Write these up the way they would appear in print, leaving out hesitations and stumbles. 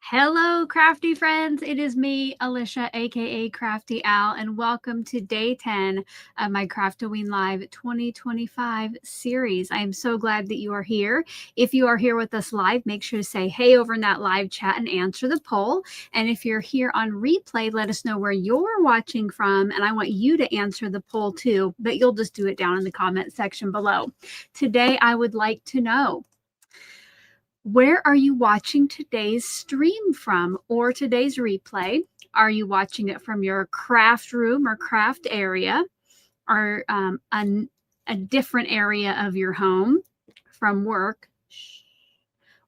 Hello, crafty friends. It is me, Alicia, aka Crafty Al, and welcome to day 10 of my Craft-O-Ween Live 2025 series. I am so glad that you are here. If you are here with us live, make sure to say hey over in that live chat and answer the poll. And if you're here on replay, let us know where you're watching from, and I want you to answer the poll too, but you'll just do it down in the comment section below. Today, I would like to know, where are you watching today's stream from or today's replay? Are you watching it from your craft room or craft area, or a different area of your home, from work,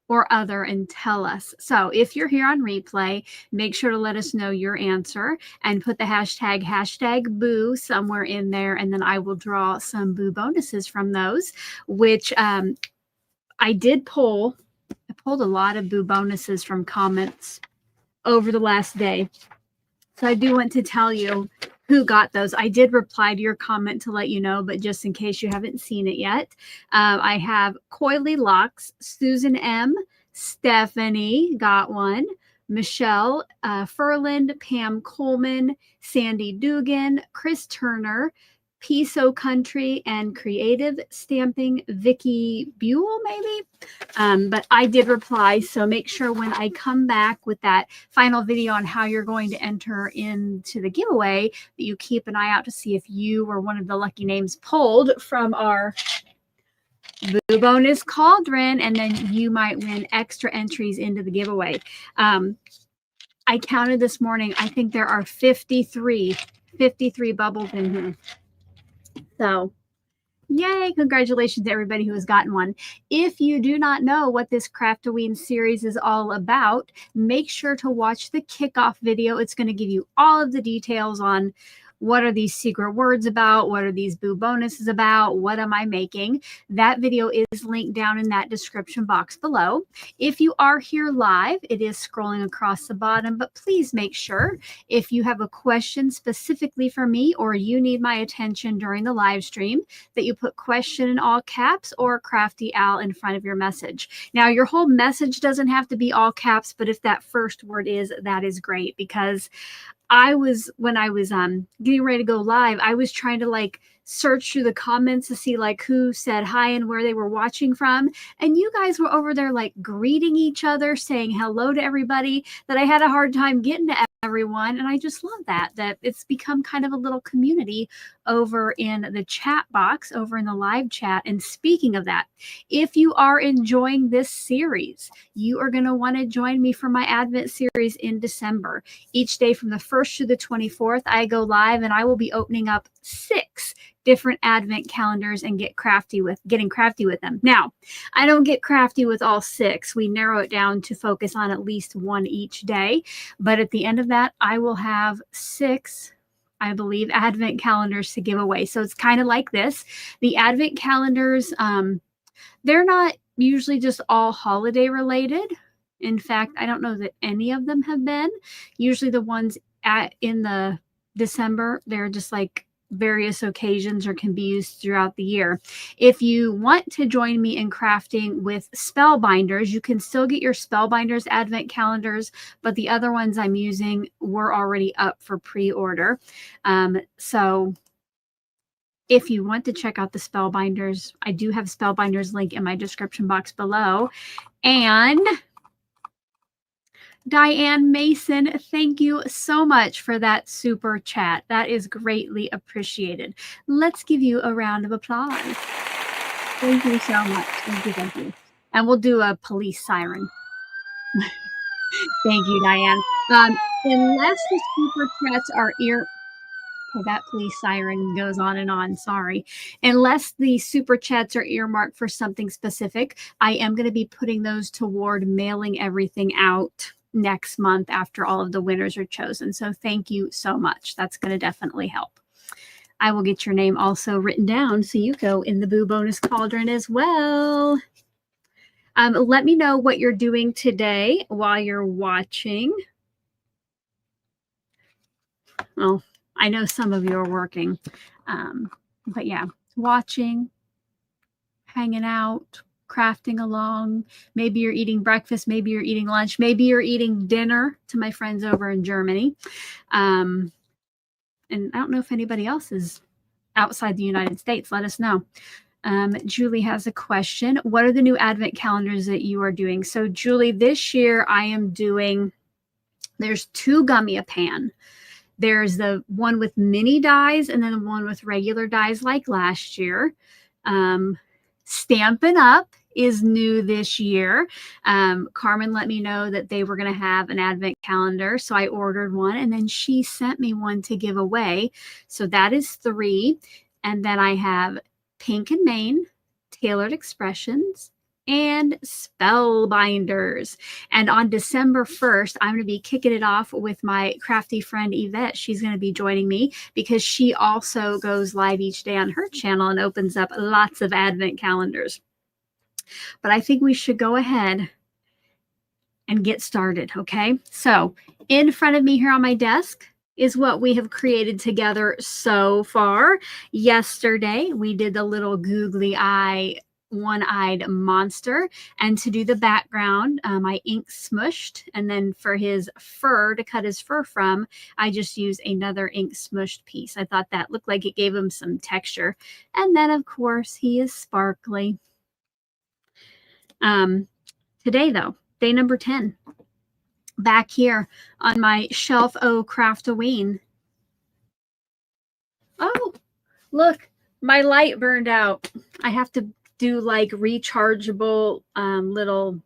or other, and tell us. So if you're here on replay, make sure to let us know your answer and put the hashtag boo somewhere in there, and then I will draw some boo bonuses from those, which I did pull. I pulled a lot of boo bonuses from comments over the last day. So I do want to tell you who got those. I did reply to your comment to let you know, but just in case you haven't seen it yet, I have Coily Locks, Susan M, Stephanie got one, Michelle Furland, Pam Coleman, Sandy Dugan, Chris Turner, Piso Country, and Creative Stamping, Vicky Buell, maybe. But I did reply, so make sure when I come back with that final video on how you're going to enter into the giveaway, that you keep an eye out to see if you were one of the lucky names pulled from our Boo Bonus Cauldron, and then you might win extra entries into the giveaway. I counted this morning. I think there are 53 bubbles in here. So, yay, congratulations to everybody who has gotten one. If you do not know what this Craft-O-Ween series is all about, make sure to watch the kickoff video. It's going to give you all of the details on what are these secret words about, what are these boo bonuses about, what am I making. That video is linked down in that description box below. If you are here live, it is scrolling across the bottom, but please make sure, if you have a question specifically for me or you need my attention during the live stream, that you put question in all caps or Crafty Al in front of your message. Now, your whole message doesn't have to be all caps, but if that first word is, that is great, because when I was getting ready to go live, I was trying to search through the comments to see who said hi and where they were watching from. And you guys were over there greeting each other, saying hello to everybody, that I had a hard time getting to everyone. And I just love that it's become kind of a little community over in the chat box, over in the live chat. And speaking of that, if you are enjoying this series, you are going to want to join me for my Advent series in December. Each day from the 1st to the 24th, I go live, and I will be opening up 6 different Advent calendars and getting crafty with them. Now, I don't get crafty with all 6. We narrow it down to focus on at least one each day. But at the end of that, I will have 6, I believe, Advent calendars to give away. So it's kind of like this. The Advent calendars, they're not usually just all holiday related. In fact, I don't know that any of them have been. Usually the ones in the December, they're just various occasions or can be used throughout the year. If you want to join me in crafting with Spellbinders, you can still get your Spellbinders Advent calendars, but the other ones I'm using were already up for pre-order. So if you want to check out the Spellbinders, I do have Spellbinders link in my description box below. And Diane Mason, thank you so much for that super chat. That is greatly appreciated. Let's give you a round of applause. Thank you so much. Thank you. And we'll do a police siren. Thank you, Diane. Unless the super chats are Okay, that police siren goes on and on. Sorry. Unless the super chats are earmarked for something specific, I am going to be putting those toward mailing everything out next month after all of the winners are chosen. So thank you so much. That's going to definitely help. I will get your name also written down so you go in the Boo Bonus Cauldron as well. Let me know what you're doing today while you're watching. Well, I know some of you are working, but yeah, watching, hanging out, crafting along. Maybe you're eating breakfast. Maybe you're eating lunch. Maybe you're eating dinner, to my friends over in Germany. And I don't know if anybody else is outside the United States. Let us know. Julie has a question. What are the new advent calendars that you are doing? So Julie, this year I am doing, there's 2 Gummy-A-Pan. There's the one with mini dies and then the one with regular dies like last year. Stampin' Up! Is new this year. Carmen let me know that they were going to have an advent calendar, so I ordered one, and then she sent me one to give away. So that is 3. And then I have Pink and Main, Tailored Expressions, and Spellbinders. And on December 1st, I'm going to be kicking it off with my crafty friend Yvette. She's going to be joining me because she also goes live each day on her channel and opens up lots of advent calendars. But I think we should go ahead and get started, okay? So in front of me here on my desk is what we have created together so far. Yesterday, we did the little googly eye, one-eyed monster. And to do the background, I ink smushed. And then for his fur, to cut his fur from, I just used another ink smushed piece. I thought that looked like it gave him some texture. And then, of course, he is sparkly. Today though, day number 10, back here on my shelf, Craft-O-Ween. Oh, look, my light burned out. I have to do like rechargeable little,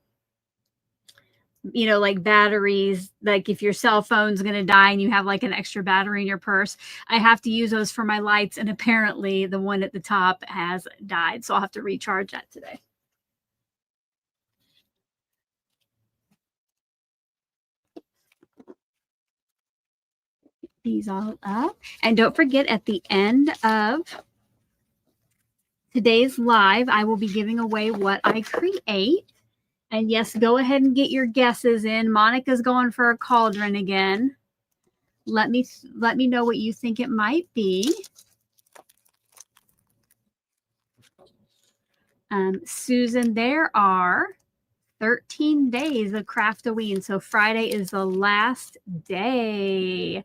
you know, like batteries. Like if your cell phone's going to die and you have like an extra battery in your purse, I have to use those for my lights. And apparently the one at the top has died. So I'll have to recharge that today. These all up. And don't forget, at the end of today's live, I will be giving away what I create. And yes, go ahead and get your guesses in. Monica's going for a cauldron again. Let me know what you think it might be. Susan, there are 13 days of Craft-O-Ween. So Friday is the last day.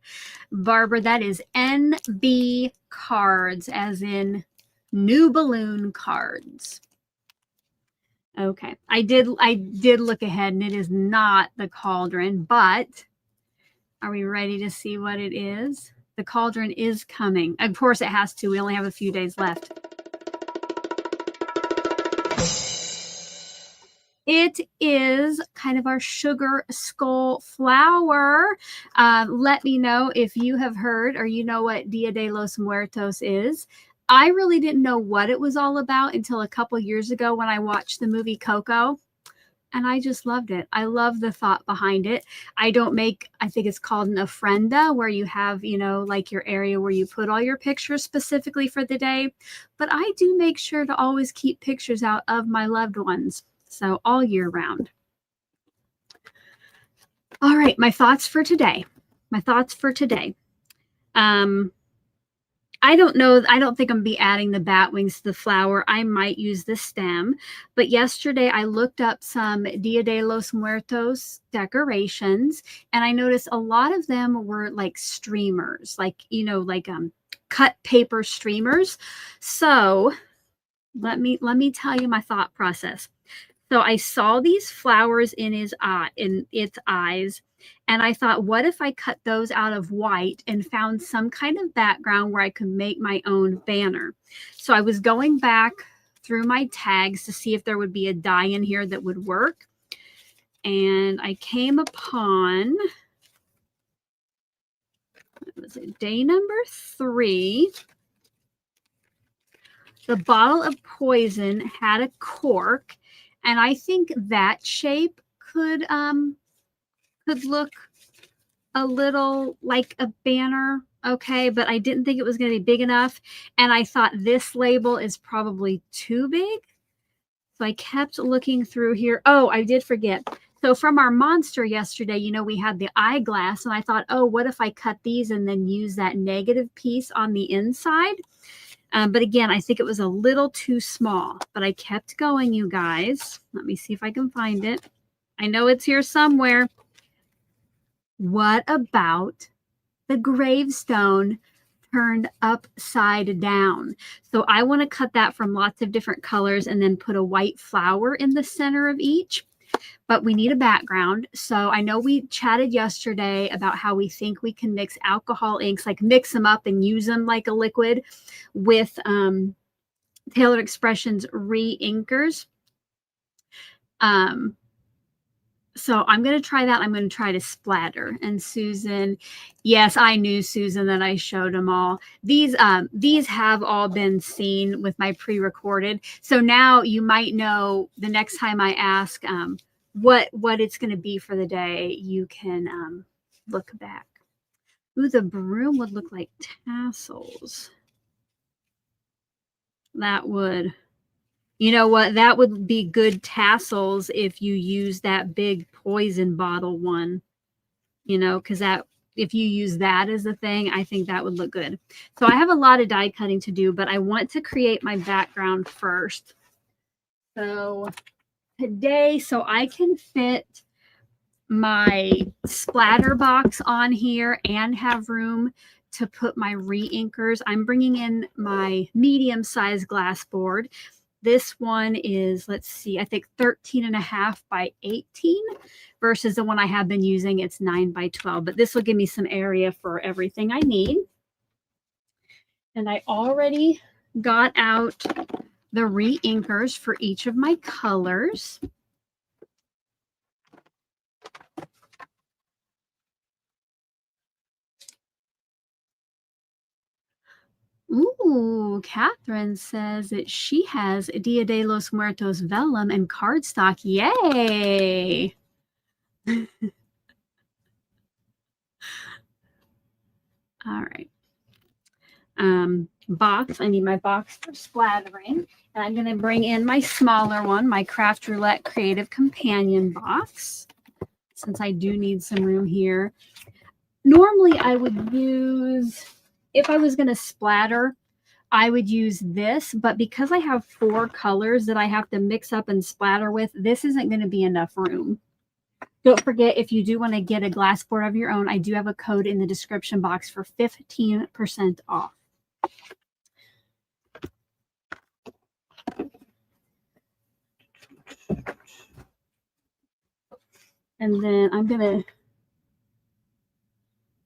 Barbara, that is NB cards, as in new balloon cards. Okay. I did look ahead, and it is not the cauldron, but are we ready to see what it is? The cauldron is coming. Of course it has to. We only have a few days left. It is kind of our sugar skull flower. Let me know if you have heard or you know what Dia de los Muertos is. I really didn't know what it was all about until a couple years ago when I watched the movie Coco. And I just loved it. I love the thought behind it. I don't make, I think it's called an ofrenda, where you have, you know, like your area where you put all your pictures specifically for the day. But I do make sure to always keep pictures out of my loved ones. So all year round. All right, my thoughts for today. I don't know. I don't think I'm going to be adding the bat wings to the flower. I might use the stem. But yesterday I looked up some Dia de los Muertos decorations, and I noticed a lot of them were like streamers, like, you know, like cut paper streamers. So let me tell you my thought process. So I saw these flowers in its eyes, and I thought, what if I cut those out of white and found some kind of background where I could make my own banner? So I was going back through my tags to see if there would be a die in here that would work. And I came upon, what was it, day number 3. The bottle of poison had a cork. And I think that shape could look a little like a banner, okay? But I didn't think it was going to be big enough. And I thought this label is probably too big. So I kept looking through here. Oh, I did forget. So from our monster yesterday, you know, we had the eyeglass. And I thought, oh, what if I cut these and then use that negative piece on the inside? But again, I think it was a little too small, but I kept going, you guys. Let me see if I can find it. I know it's here somewhere. What about the gravestone turned upside down? So I want to cut that from lots of different colors and then put a white flower in the center of each. But we need a background. So I know we chatted yesterday about how we think we can mix alcohol inks, like mix them up and use them like a liquid with Tailored Expressions re-inkers. So I'm going to try that. I'm going to try to splatter. And Susan, yes, I knew, Susan, that I showed them all. These have all been seen with my pre-recorded. So now you might know the next time I ask what it's going to be for the day, you can look back. Ooh, the broom would look like tassels. That would, you know what? That would be good tassels if you use that big poison bottle one, you know, because that, if you use that as a thing, I think that would look good. So I have a lot of die cutting to do, but I want to create my background first. So today, so I can fit my splatter box on here and have room to put my re-inkers. I'm bringing in my medium-sized glass board. This one is, let's see, I think 13.5 by 18 versus the one I have been using. It's 9 by 12, but this will give me some area for everything I need. And I already got out the re-inkers for each of my colors. Ooh, Catherine says that she has Dia de los Muertos vellum and cardstock. Yay! All right. Box. I need my box for splattering. And I'm going to bring in my smaller one, my Craft Roulette Creative Companion box, since I do need some room here. Normally, I would use, if I was going to splatter, I would use this, but because I have 4 colors that I have to mix up and splatter with, this isn't going to be enough room. Don't forget, if you do want to get a glass board of your own, I do have a code in the description box for 15% off. And then I'm going to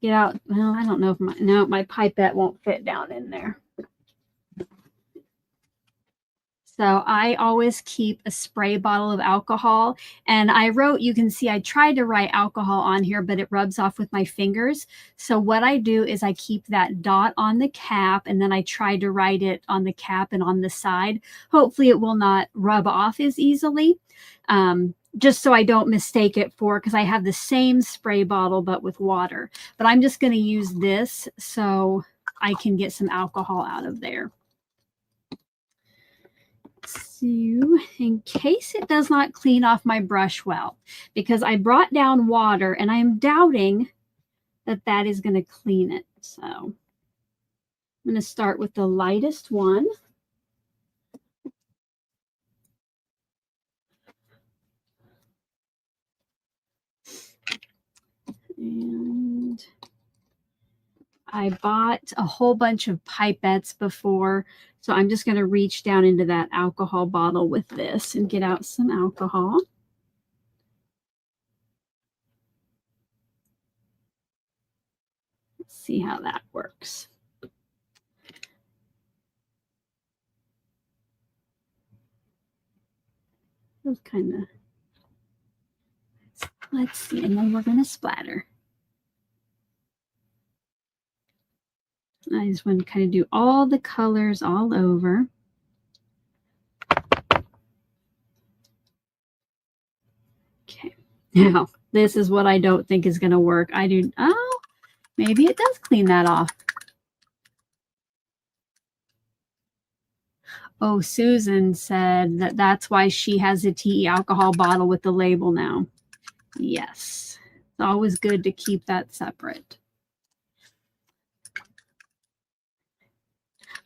get out, well, I don't know if my pipette won't fit down in there. So I always keep a spray bottle of alcohol. And I wrote, you can see I tried to write alcohol on here, but it rubs off with my fingers. So what I do is I keep that dot on the cap, and then I try to write it on the cap and on the side. Hopefully it will not rub off as easily. Just so I don't mistake it for, because I have the same spray bottle, but with water. But I'm just going to use this so I can get some alcohol out of there. So in case it does not clean off my brush well, because I brought down water and I am doubting that that is going to clean it. So I'm going to start with the lightest one. And I bought a whole bunch of pipettes before, so I'm just going to reach down into that alcohol bottle with this and get out some alcohol. Let's see how that works. Those kind of, let's see, and then we're going to splatter. I just want to kind of do all the colors all over. Okay, now this is what I don't think is going to work. Oh, maybe it does clean that off. Oh, Susan said that that's why she has a TE alcohol bottle with the label now. Yes, it's always good to keep that separate.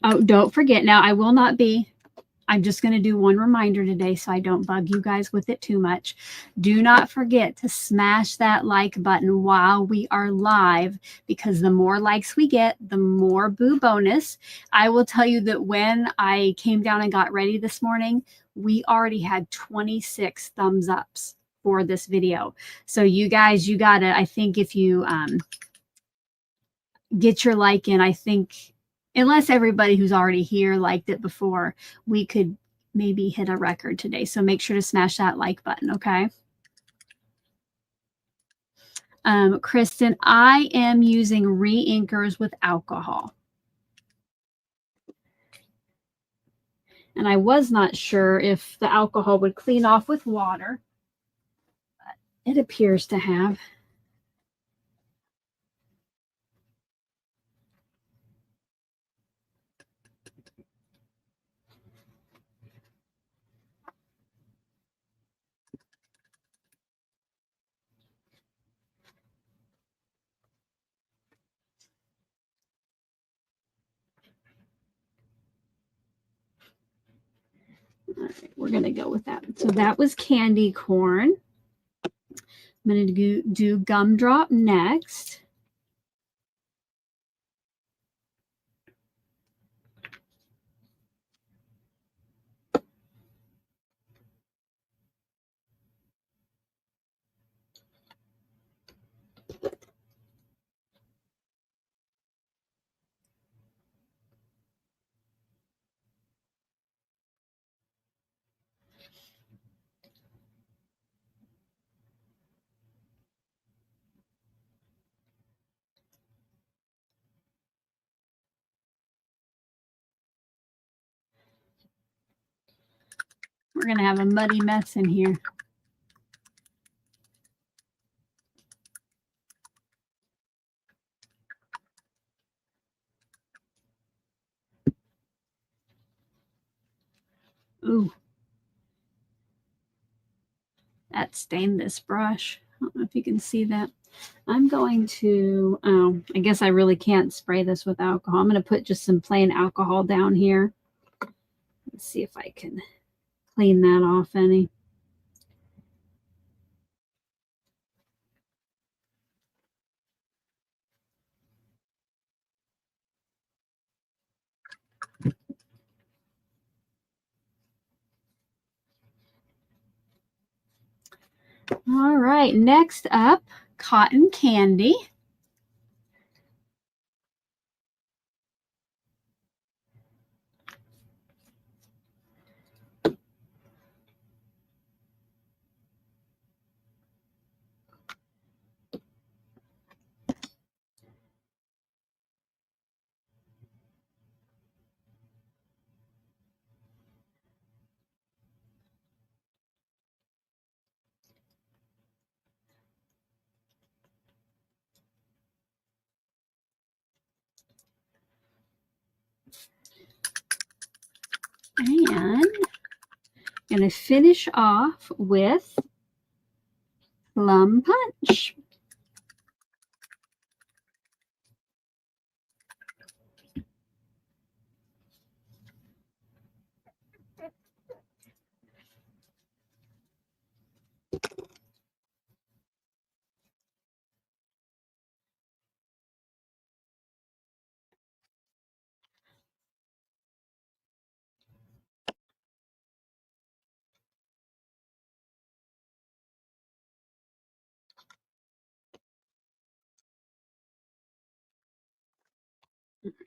Oh, don't forget. Now, I will not be. I'm just going to do one reminder today so I don't bug you guys with it too much. Do not forget to smash that like button while we are live, because the more likes we get, the more boo bonus. I will tell you that when I came down and got ready this morning, we already had 26 thumbs ups for this video. So you guys, you got to, I think if you get your like in, I think, unless everybody who's already here liked it before, we could maybe hit a record today. So make sure to smash that like button, okay? Kristen, I am using re-inkers with alcohol. And I was not sure if the alcohol would clean off with water, but it appears to have. All right, we're going to go with that. So that was candy corn. I'm going to do gumdrop next. We're going to have a muddy mess in here. Ooh. That stained this brush. I don't know if you can see that. I'm going to, I guess I really can't spray this with alcohol. I'm going to put just some plain alcohol down here. Let's see if I can clean that off any. All right, next up, cotton candy. And I'm going to finish off with Plum Punch.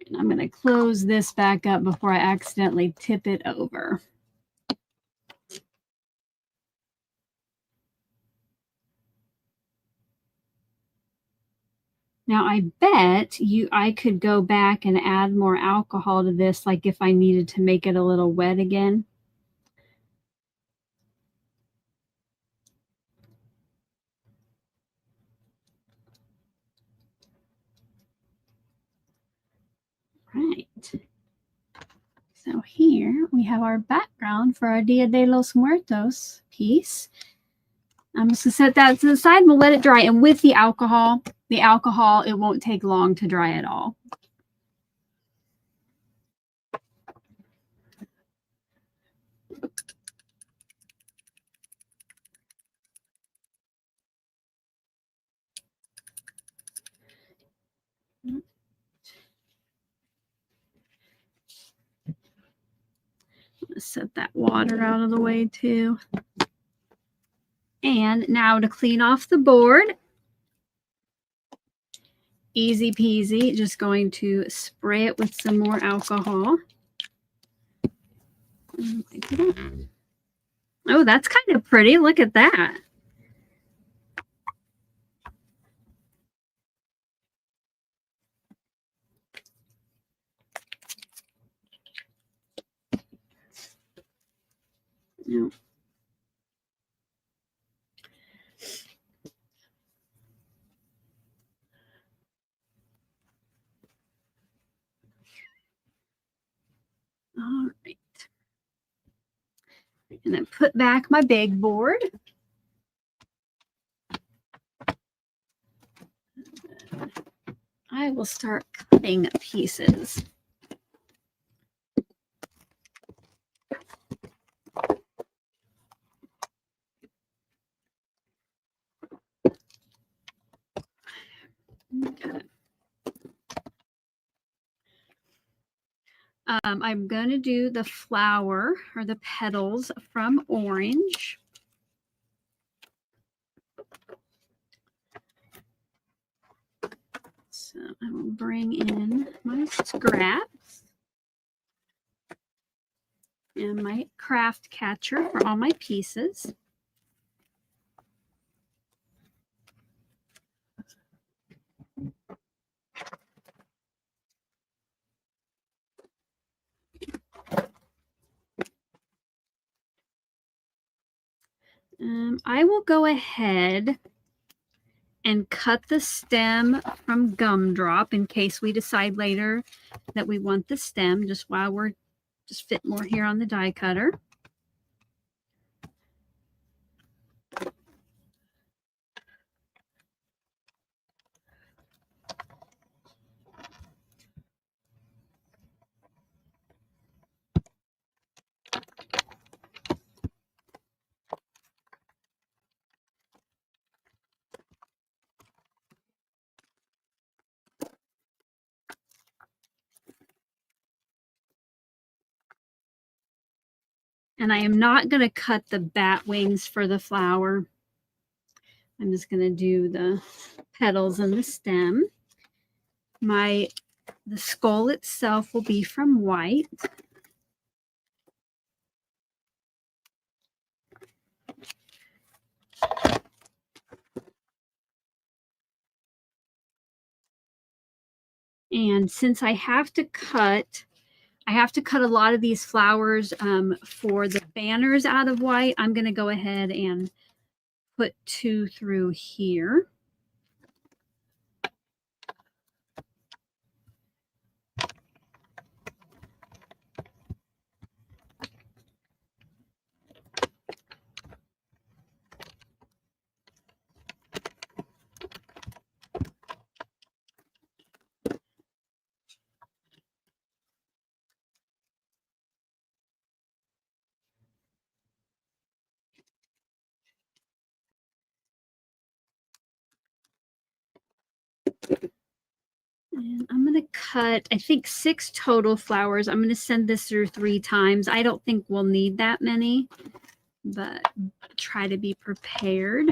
And I'm going to close this back up before I accidentally tip it over. Now, I bet I could go back and add more alcohol to this, like if I needed to make it a little wet again. Right. So here we have our background for our Dia de los Muertos piece. I'm just going to set that to the side and we'll let it dry. And with the alcohol, it won't take long to dry at all. Set that water out of the way too. And now to clean off the board. Easy peasy, just going to spray it with some more alcohol. Oh, that's kind of pretty. Look at that. No. All right. And then put back my big board. I will start cutting pieces. Okay. I'm going to do the flower or the petals from orange. So I will bring in my scraps and my craft catcher for all my pieces. I will go ahead and cut the stem from Gumdrop in case we decide later that we want the stem, just while we're just fit more here on the die cutter. And I am not going to cut the bat wings for the flower. I'm just going to do the petals and the stem. The skull itself will be from white. And since I have to cut a lot of these flowers for the banners out of white, I'm going to go ahead and put 2 through here. And I'm going to cut, I think, 6 total flowers. I'm going to send this through 3 times. I don't think we'll need that many, but try to be prepared.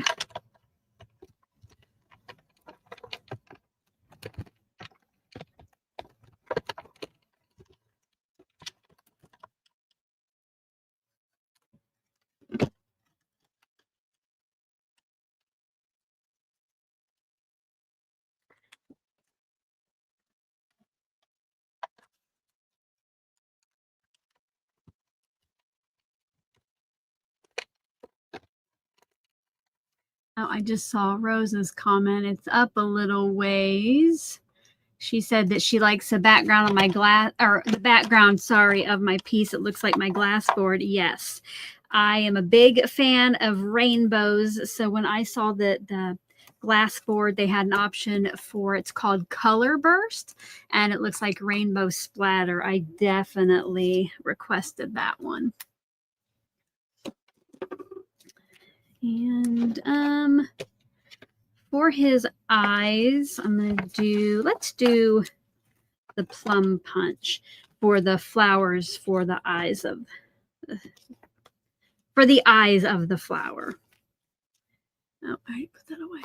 Oh, I just saw Rose's comment. It's up a little ways. She said that she likes the background on my glass, or the background, sorry, of my piece. It looks like my glass board. Yes, I am a big fan of rainbows. So when I saw that the glass board, they had an option for, it's called Color Burst, and it looks like rainbow splatter. I definitely requested that one. And for his eyes, I'm going to do, let's do the plum punch for the flowers for the eyes of for the eyes of the flower. Oh, all right, put that away.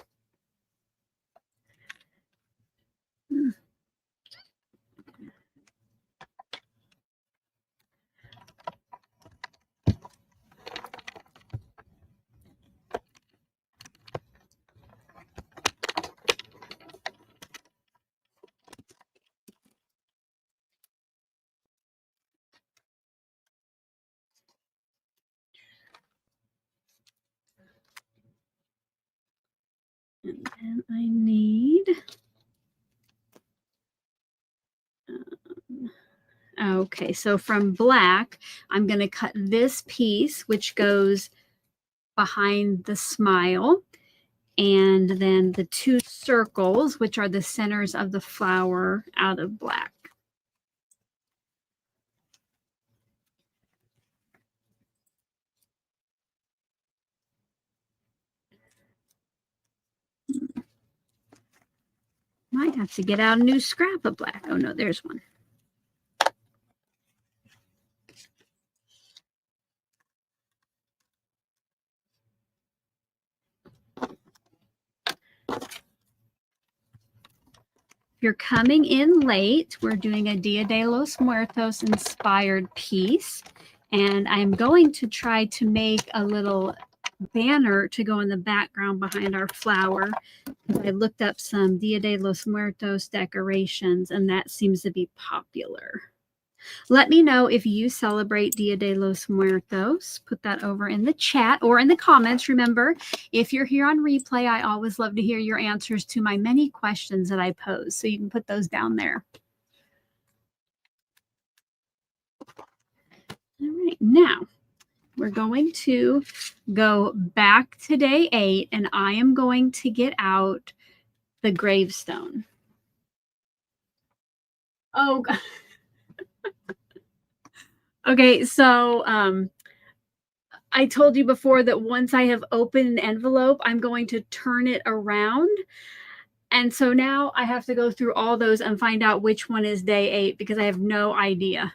And then I need, okay, so from black, I'm going to cut this piece, which goes behind the smile, and then the two circles, which are the centers of the flower, out of black. Might have to get out a new scrap of black. Oh no, there's one. If you're coming in late, we're doing a Dia de los Muertos inspired piece. And I'm going to try to make a little banner to go in the background behind our flower. I looked up some Dia de los Muertos decorations, and that seems to be popular. Let me know if you celebrate Dia de los Muertos. Put that over in the chat or in the comments. Remember, if you're here on replay, I always love to hear your answers to my many questions that I pose. So you can put those down there. All right, now we're going to go back to day 8, and I am going to get out the gravestone. Oh, God. Okay, so I told you before that once I have opened an envelope, I'm going to turn it around. And so now I have to go through all those and find out which one is day 8 because I have no idea.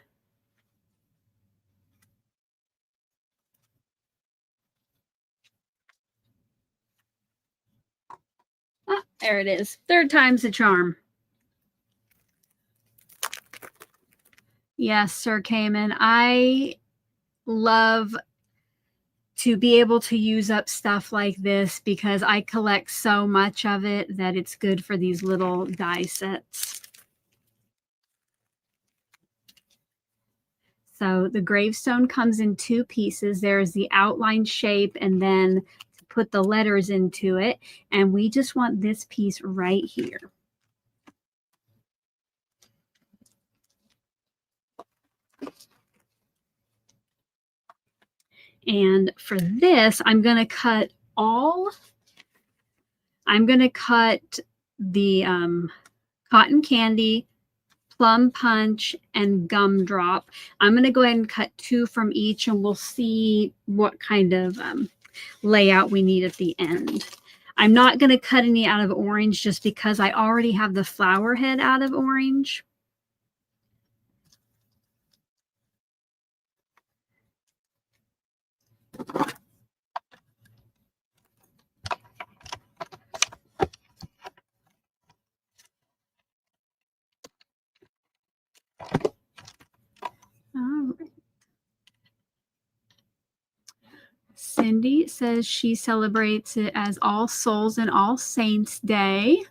Ah, there it is. 3rd time's the charm. Yes, Sir Cayman. I love to be able to use up stuff like this because I collect so much of it that it's good for these little die sets. So the gravestone comes in 2 pieces. There's the outline shape and then to put the letters into it. And we just want this piece right here. And for this, I'm going to cut the cotton candy, plum punch, and gumdrop. I'm going to go ahead and cut 2 from each, and we'll see what kind of layout we need at the end. I'm not going to cut any out of orange just because I already have the flower head out of orange. All right. Cindy says she celebrates it as All Souls and All Saints Day.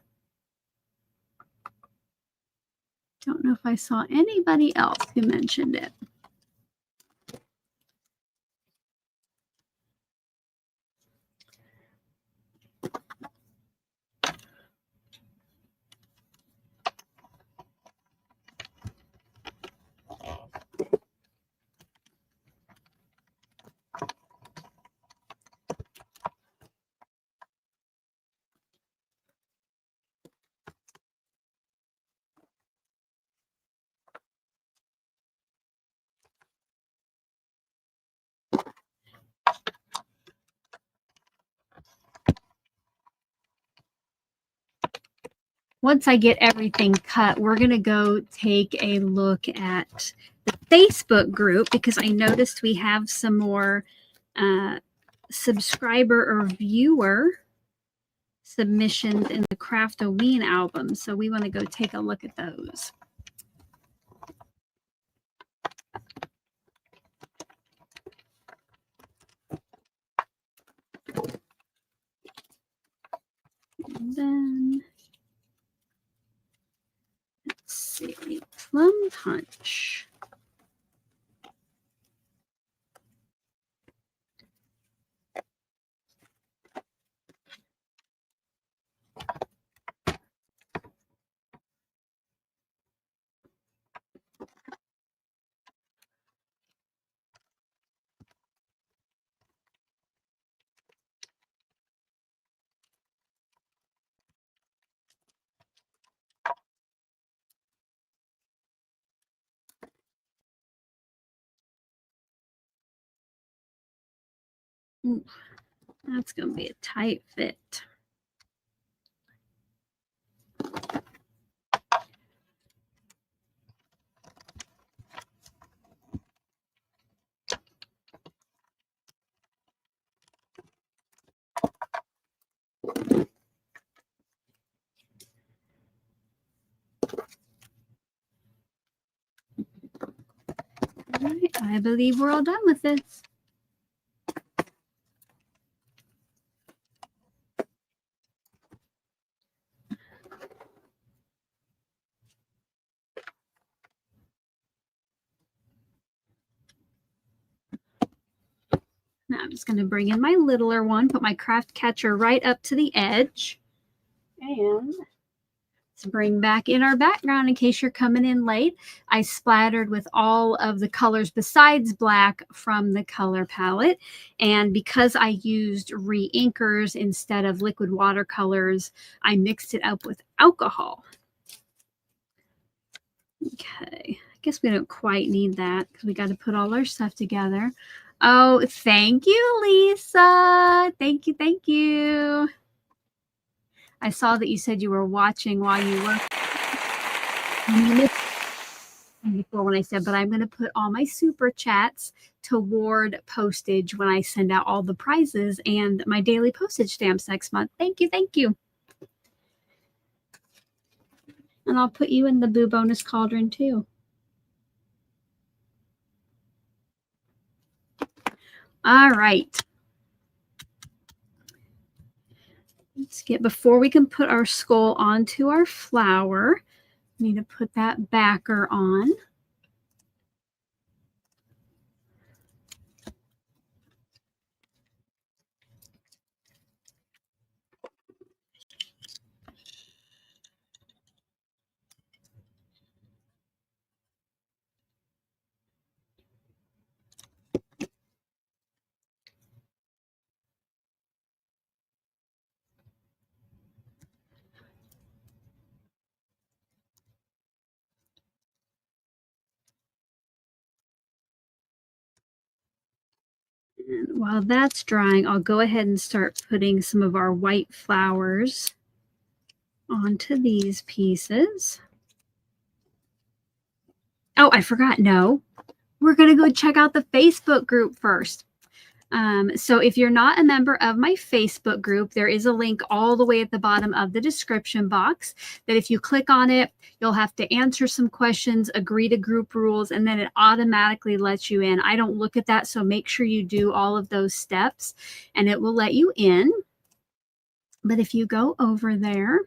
Don't know if I saw anybody else who mentioned it. Once I get everything cut, we're going to go take a look at the Facebook group because I noticed we have some more subscriber or viewer submissions in the Craft-O-Ween album. So we want to go take a look at those. And then let's see, Plum Punch. Ooh, that's going to be a tight fit. All right, I believe we're all done with this. Now I'm just going to bring in my littler one, put my craft catcher right up to the edge. And let's bring back in our background in case you're coming in late. I splattered with all of the colors besides black from the color palette. And because I used re-inkers instead of liquid watercolors, I mixed it up with alcohol. Okay, I guess we don't quite need that because we got to put all our stuff together. Oh, thank you, Lisa. Thank you, thank you. I saw that you said you were watching while you were before when I said, but I'm going to put all my super chats toward postage when I send out all the prizes and my daily postage stamps next month. Thank you, thank you. And I'll put you in the Boo Bonus Cauldron too. All right. Let's get, before we can put our skull onto our flower, we need to put that backer on. And while that's drying, I'll go ahead and start putting some of our white flowers onto these pieces. Oh, I forgot. No, we're going to go check out the Facebook group first. So if you're not a member of my Facebook group, there is a link all the way at the bottom of the description box that if you click on it, you'll have to answer some questions, agree to group rules, and then it automatically lets you in. I don't look at that, so make sure you do all of those steps and it will let you in. But if you go over there,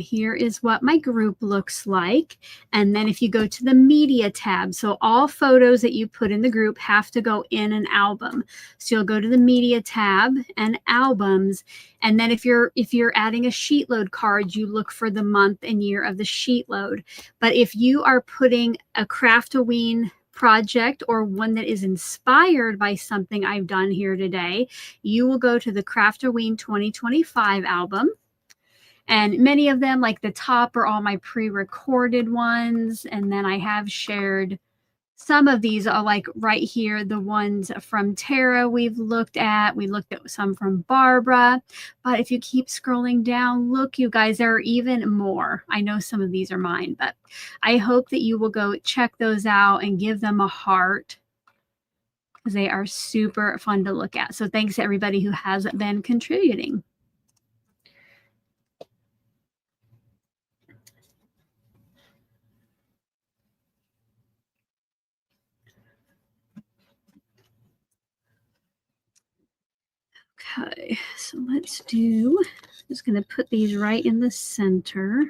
here is what my group looks like. And then if you go to the media tab, so all photos that you put in the group have to go in an album. So you'll go to the media tab and albums. And then if you're adding a sheet load card, you look for the month and year of the sheet load. But if you are putting a Craft-O-Ween project or one that is inspired by something I've done here today, you will go to the Craft-O-Ween 2025 album. And many of them, like the top, are all my pre-recorded ones. And then I have shared some of these are like right here, the ones from Tara we've looked at. We looked at some from Barbara. But if you keep scrolling down, look, you guys, there are even more. I know some of these are mine, but I hope that you will go check those out and give them a heart, because they are super fun to look at. So thanks to everybody who has been contributing. Okay, so let's do, I'm just going to put these right in the center.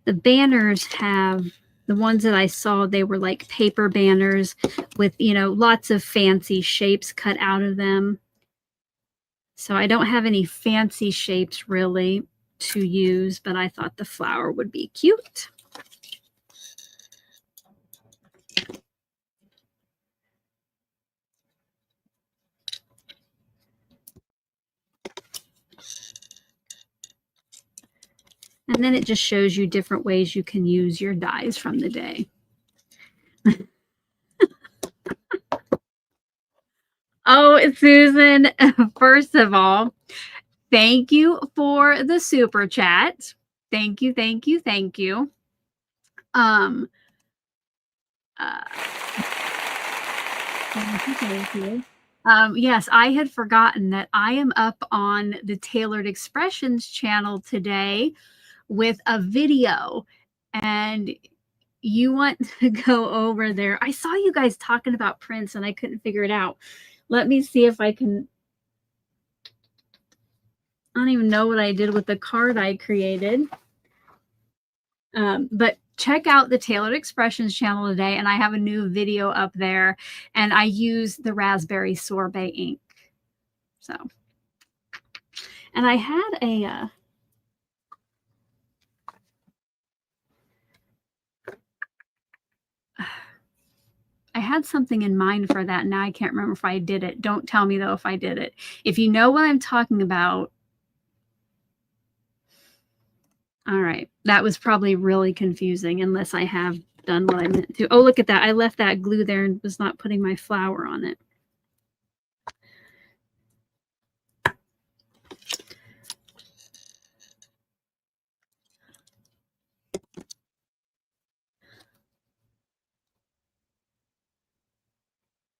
The banners have, the ones that I saw, they were like paper banners with, you know, lots of fancy shapes cut out of them. So I don't have any fancy shapes really to use, but I thought the flower would be cute. And then it just shows you different ways you can use your dies from the day. Oh, Susan, first of all, thank you for the super chat. Thank you, thank you, thank you. Thank you, thank you. Yes, I had forgotten that I am up on the Tailored Expressions channel today with a video, and you want to go over there. I saw you guys talking about prints and I couldn't figure it out. Let me see if I can. I don't even know what I did with the card I created. But check out the Tailored Expressions channel today, and I have a new video up there, and I use the raspberry sorbet ink. So, and I had a I had something in mind for that. Now I can't remember if I did it. Don't tell me though if I did it. If you know what I'm talking about. All right. That was probably really confusing unless I have done what I meant to. Oh, look at that. I left that glue there and was not putting my flower on it.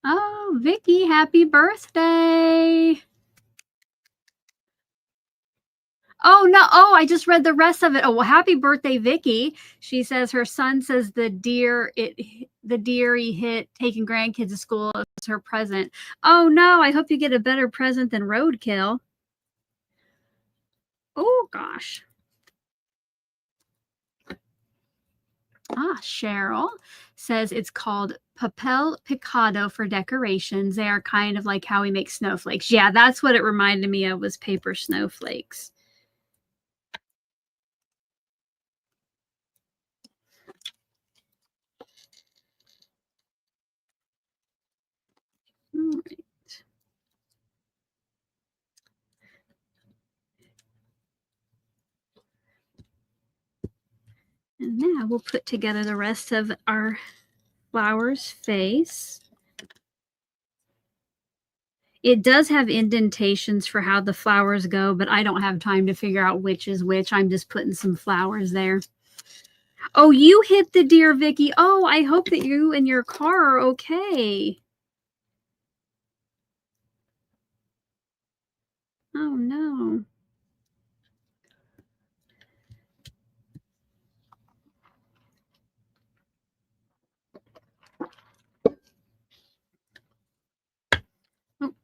Oh, Vicky, happy birthday. Oh, no. Oh, I just read the rest of it. Oh, well, happy birthday, Vicky. She says her son says the deer he hit taking grandkids to school is her present. Oh, no. I hope you get a better present than roadkill. Oh, gosh. Cheryl says it's called papel picado for decorations. They are kind of like how we make snowflakes. Yeah, that's what it reminded me of, was paper snowflakes. All right. And now we'll put together the rest of our flower's face. It does have indentations for how the flowers go, but I don't have time to figure out which is which. I'm just putting some flowers there. Oh, you hit the deer, Vicky. Oh, I hope that you and your car are okay. Oh, no. Oh.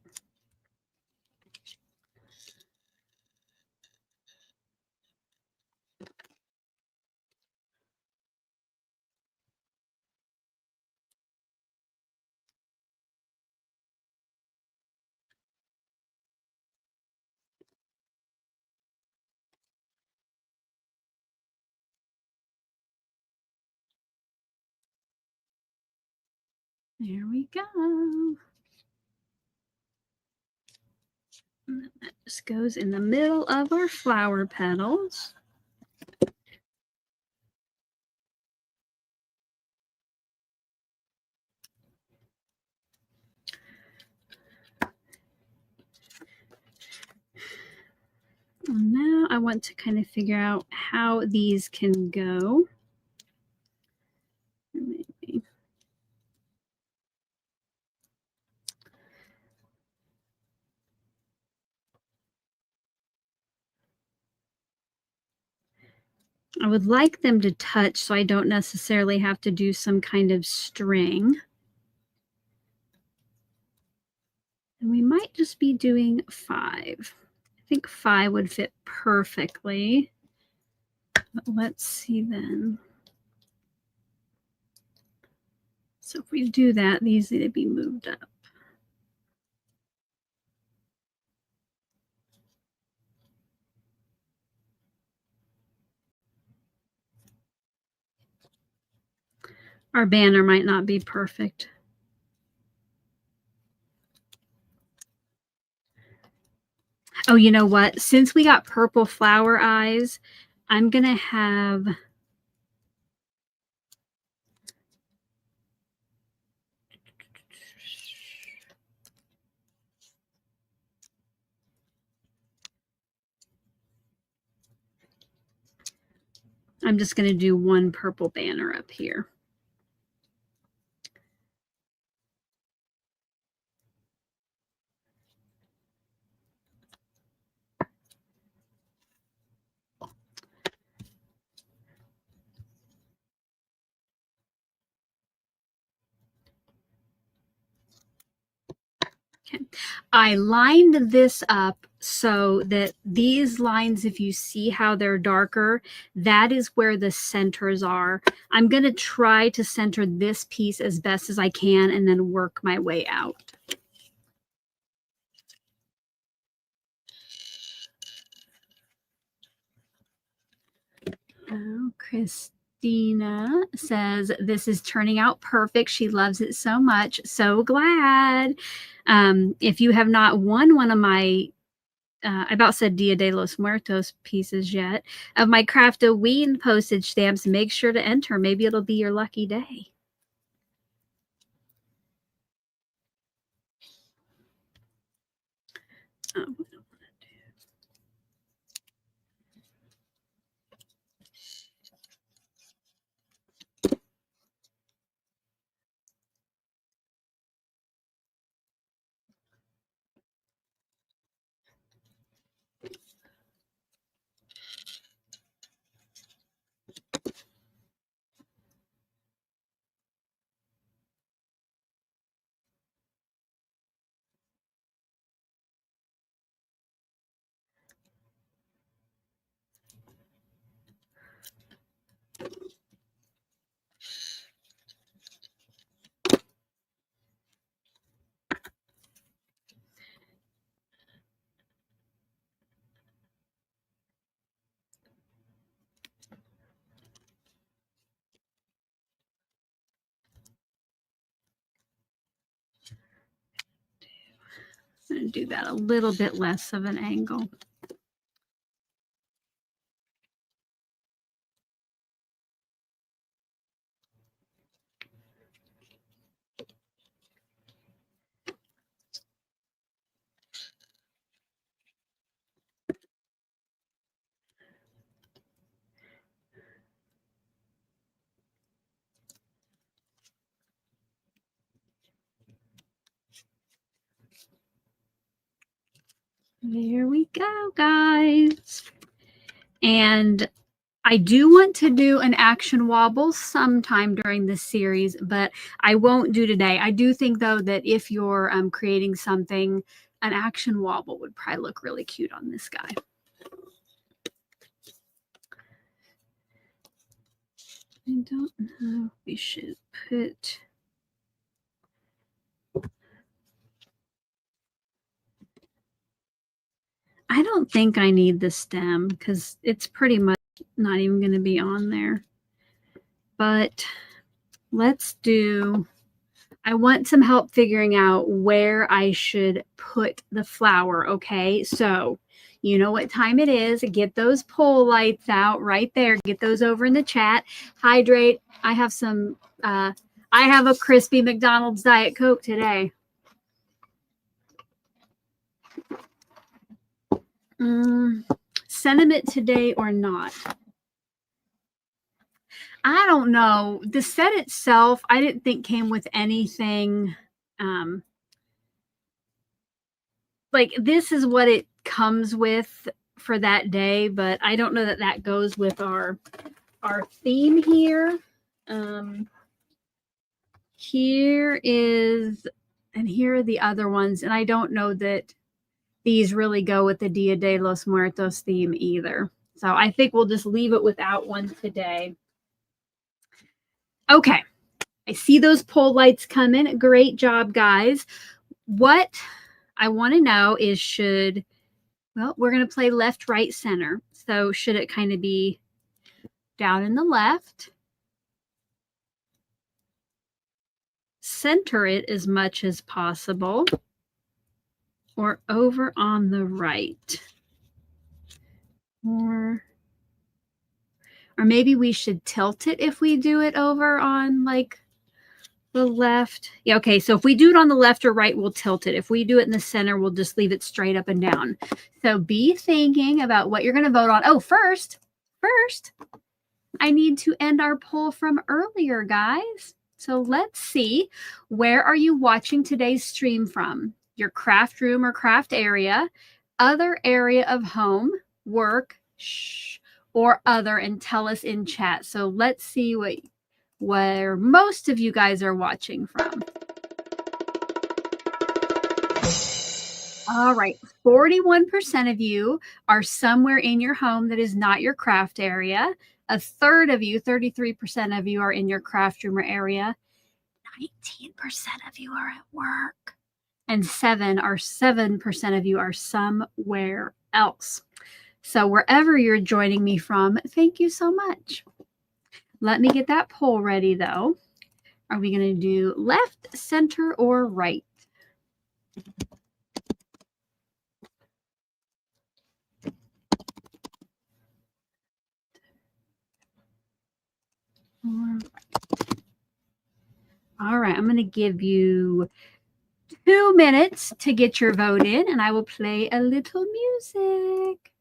There we go. And then that just goes in the middle of our flower petals. And now I want to kind of figure out how these can go. Maybe. I would like them to touch so I don't necessarily have to do some kind of string. And we might just be doing 5. I think 5 would fit perfectly. But let's see then. So if we do that, these need to be moved up. Our banner might not be perfect. Oh, you know what? Since we got purple flower eyes, I'm going to have... I'm just going to do one purple banner up here. Okay. I lined this up so that these lines, if you see how they're darker, that is where the centers are. I'm going to try to center this piece as best as I can and then work my way out. Oh, Christina says this is turning out perfect. She loves it so much. So glad. If you have not won one of my, I about said Dia de los Muertos pieces yet, of my Craft-O-Ween postage stamps, make sure to enter. Maybe it'll be your lucky day. Oh, I'm going to do that a little bit less of an angle. There we go, guys. And I do want to do an action wobble sometime during this series, but I won't do today. I do think, though, that if you're creating something, an action wobble would probably look really cute on this guy. I don't know if we should put... I don't think I need the stem because it's pretty much not even going to be on there. But let's do... I want some help figuring out where I should put the flower, okay? So you know what time it is. Get those pole lights out right there. Get those over in the chat. Hydrate. I have some, I have a crispy McDonald's Diet Coke today. Sentiment today or not? I don't know. The set itself, I didn't think came with anything. Like this is what it comes with for that day, but I don't know that that goes with our theme here. Here is, and here are the other ones, and I don't know that these really go with the Dia de los Muertos theme either. So I think we'll just leave it without one today. Okay, I see those pole lights coming. Great job, guys. What I want to know is well, we're going to play left, right, center. So should it kind of be down in the left? Center it as much as possible, or over on the right? Or maybe we should tilt it if we do it over on like the left. Yeah, okay, so if we do it on the left or right, we'll tilt it. If we do it in the center, we'll just leave it straight up and down. So be thinking about what you're going to vote on. Oh, first, I need to end our poll from earlier, guys. So let's see, where are you watching today's stream from? Your craft room or craft area, other area of home, work, or other, and tell us in chat. So let's see where most of you guys are watching from. All right, 41% of you are somewhere in your home that is not your craft area. A third of you, 33% of you, are in your craft room or area. 19% of you are at work. And 7% of you are somewhere else. So wherever you're joining me from, thank you so much. Let me get that poll ready, though. Are we going to do left, center, or right? All right, I'm going to give you 2 minutes to get your vote in, and I will play a little music.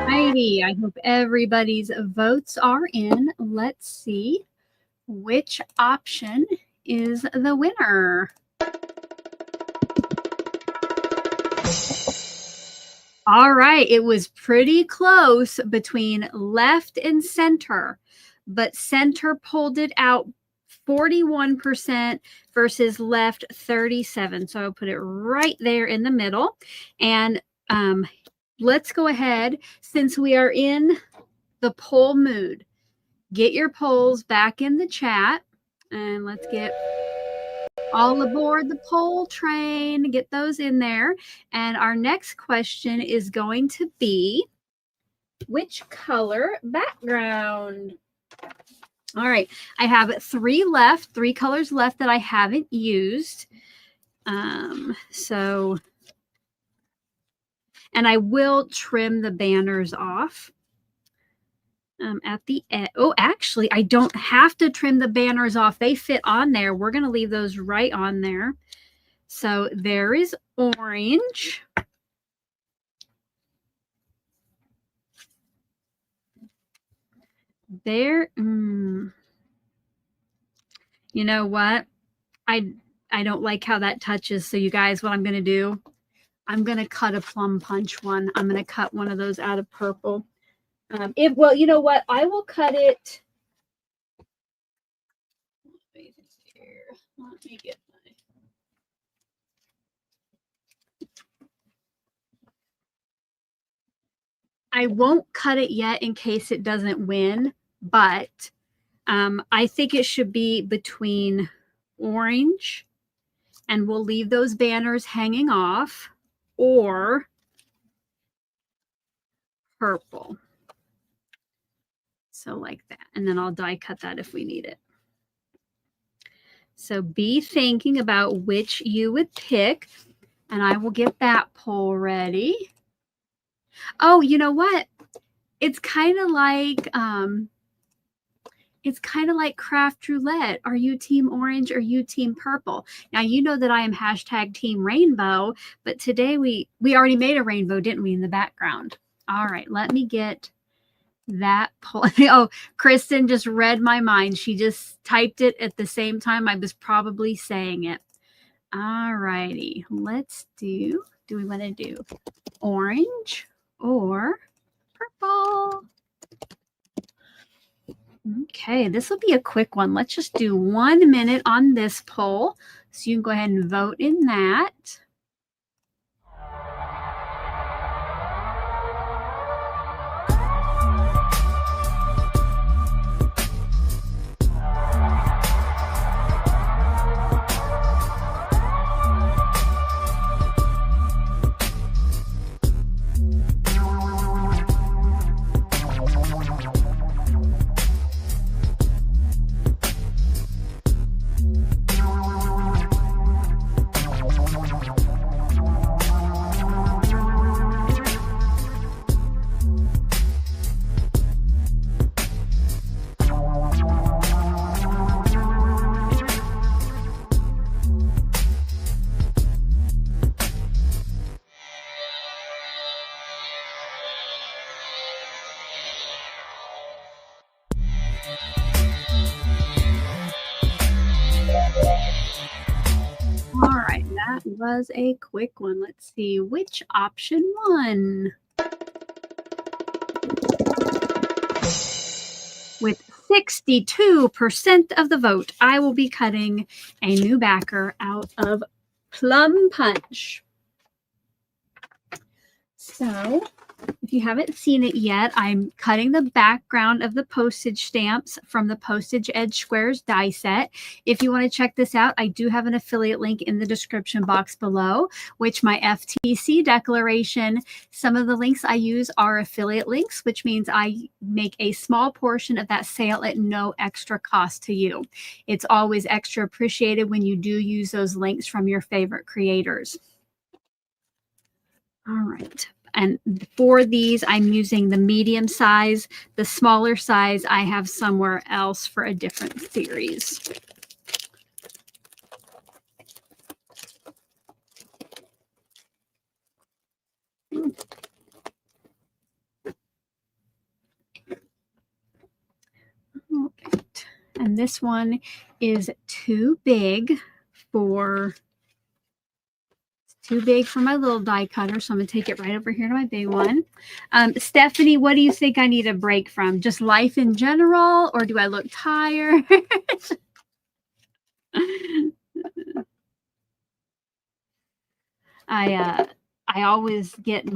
Alrighty, I hope everybody's votes are in. Let's see which option is the winner. All right. It was pretty close between left and center, but center pulled it out 41% versus left 37. So I'll put it right there in the middle. And let's go ahead, since we are in the poll mood, get your polls back in the chat, and let's get all aboard the poll train, get those in there. And our next question is going to be, which color background? All right, I have three colors left that I haven't used. And I will trim the banners off at the end. Oh, actually, I don't have to trim the banners off. They fit on there. We're going to leave those right on there. So there is orange. There. You know what? I don't like how that touches. So you guys, what I'm going to do, I'm going to cut a plum punch one. I'm going to cut one of those out of purple. Well, you know what? I will cut it. Let me get my. I won't cut it yet in case it doesn't win, but I think it should be between orange, and we'll leave those banners hanging off, or purple. So like that. And then I'll die cut that if we need it. So be thinking about which you would pick, and I will get that poll ready. Oh, you know what? It's kind of like Craft Roulette. Are you team orange or you team purple? Now, you know that I am hashtag team rainbow, but today we already made a rainbow, didn't we, in the background? All right, let me get that poll. Oh, Kristen just read my mind. She just typed it at the same time I was probably saying it. All righty, let's do we want to do orange or purple? Okay, this will be a quick one. Let's just do 1 minute on this poll. So you can go ahead and vote in that. All right, that was a quick one. Let's see which option won. With 62% of the vote, I will be cutting a new backer out of Plum Punch. So if you haven't seen it yet, I'm cutting the background of the postage stamps from the Postage Edge Squares die set. If you want to check this out, I do have an affiliate link in the description box below, which my FTC declaration, some of the links I use are affiliate links, which means I make a small portion of that sale at no extra cost to you. It's always extra appreciated when you do use those links from your favorite creators. All right. And for these, I'm using the medium size. The smaller size I have somewhere else for a different series. Okay. And this one is too big for too big for my little die cutter, so I'm going to take it right over here to my big one. Stephanie, what do you think I need a break from? Just life in general, or do I look tired? I always get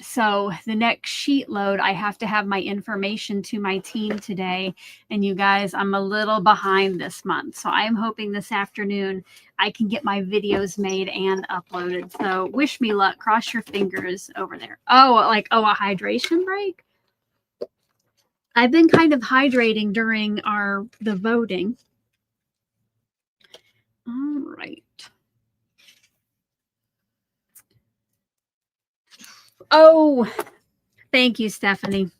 so the next sheet load, I have to have my information to my team today. And you guys, I'm a little behind this month. So I'm hoping this afternoon I can get my videos made and uploaded. So wish me luck. Cross your fingers over there. Oh, a hydration break? I've been kind of hydrating during the voting. All right. Oh, thank you, Stephanie.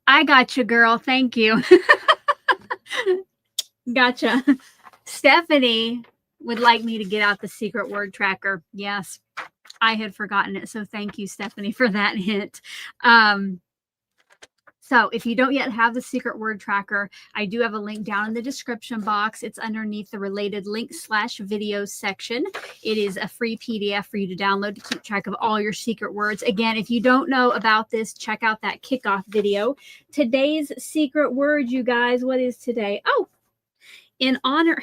I got you, girl. Thank you. Gotcha. Stephanie would like me to get out the secret word tracker. Yes, I had forgotten it. So thank you, Stephanie, for that hint. So if you don't yet have the secret word tracker, I do have a link down in the description box. It's underneath the related links/videos section. It is a free PDF for you to download to keep track of all your secret words. Again, if you don't know about this, check out that kickoff video. Today's secret word, you guys, what is today? Oh, in honor,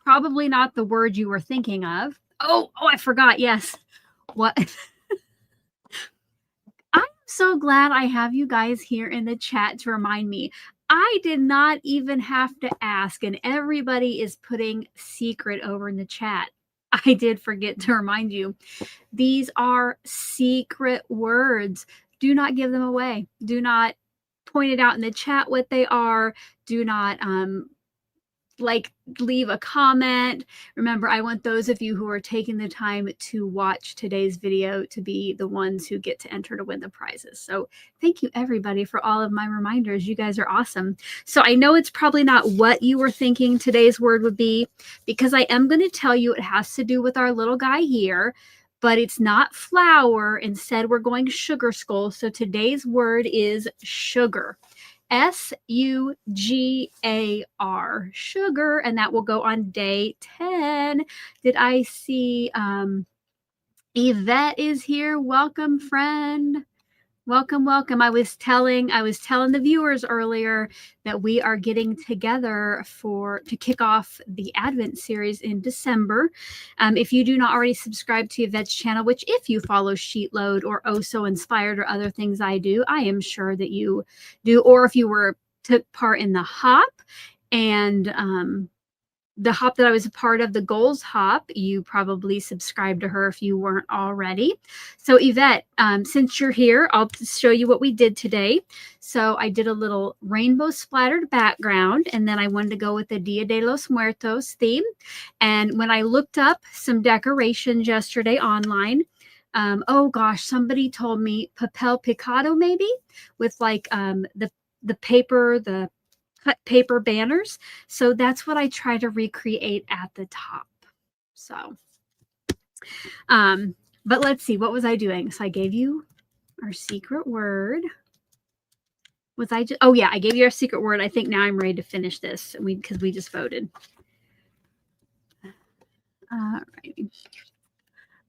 probably not the word you were thinking of. Oh, I forgot. Yes. What? I'm so glad I have you guys here in the chat to remind me. I did not even have to ask, and everybody is putting secret over in the chat. I did forget to remind you. These are secret words. Do not give them away. Do not point it out in the chat what they are. Do not leave a comment. Remember, I want those of you who are taking the time to watch today's video to be the ones who get to enter to win the prizes. So thank you everybody for all of my reminders. You guys are awesome. So I know it's probably not what you were thinking today's word would be, because I am going to tell you it has to do with our little guy here, but it's not flour. Instead, we're going sugar skull. So today's word is sugar. S-U-G-A-R, sugar, and that will go on day 10. Did I see Yvette is here? Welcome, friend. Welcome, welcome. I was telling the viewers earlier that we are getting together to kick off the Advent series in December. If you do not already subscribe to Yvette's channel, which if you follow Sheetload or Oh So Inspired or other things I do, I am sure that you do, or if you took part in the hop and the hop that I was a part of, the goals hop, you probably subscribed to her if you weren't already. So Yvette, since you're here, I'll show you what we did today. So I did a little rainbow splattered background, and then I wanted to go with the Dia de los Muertos theme. And when I looked up some decorations yesterday online, oh gosh, somebody told me papel picado maybe, with like the paper, the cut paper banners. So that's what I try to recreate at the top. So, but let's see, what was I doing? So I gave you our secret word. Was I just, oh yeah, I gave you our secret word. I think now I'm ready to finish this because we just voted. All right.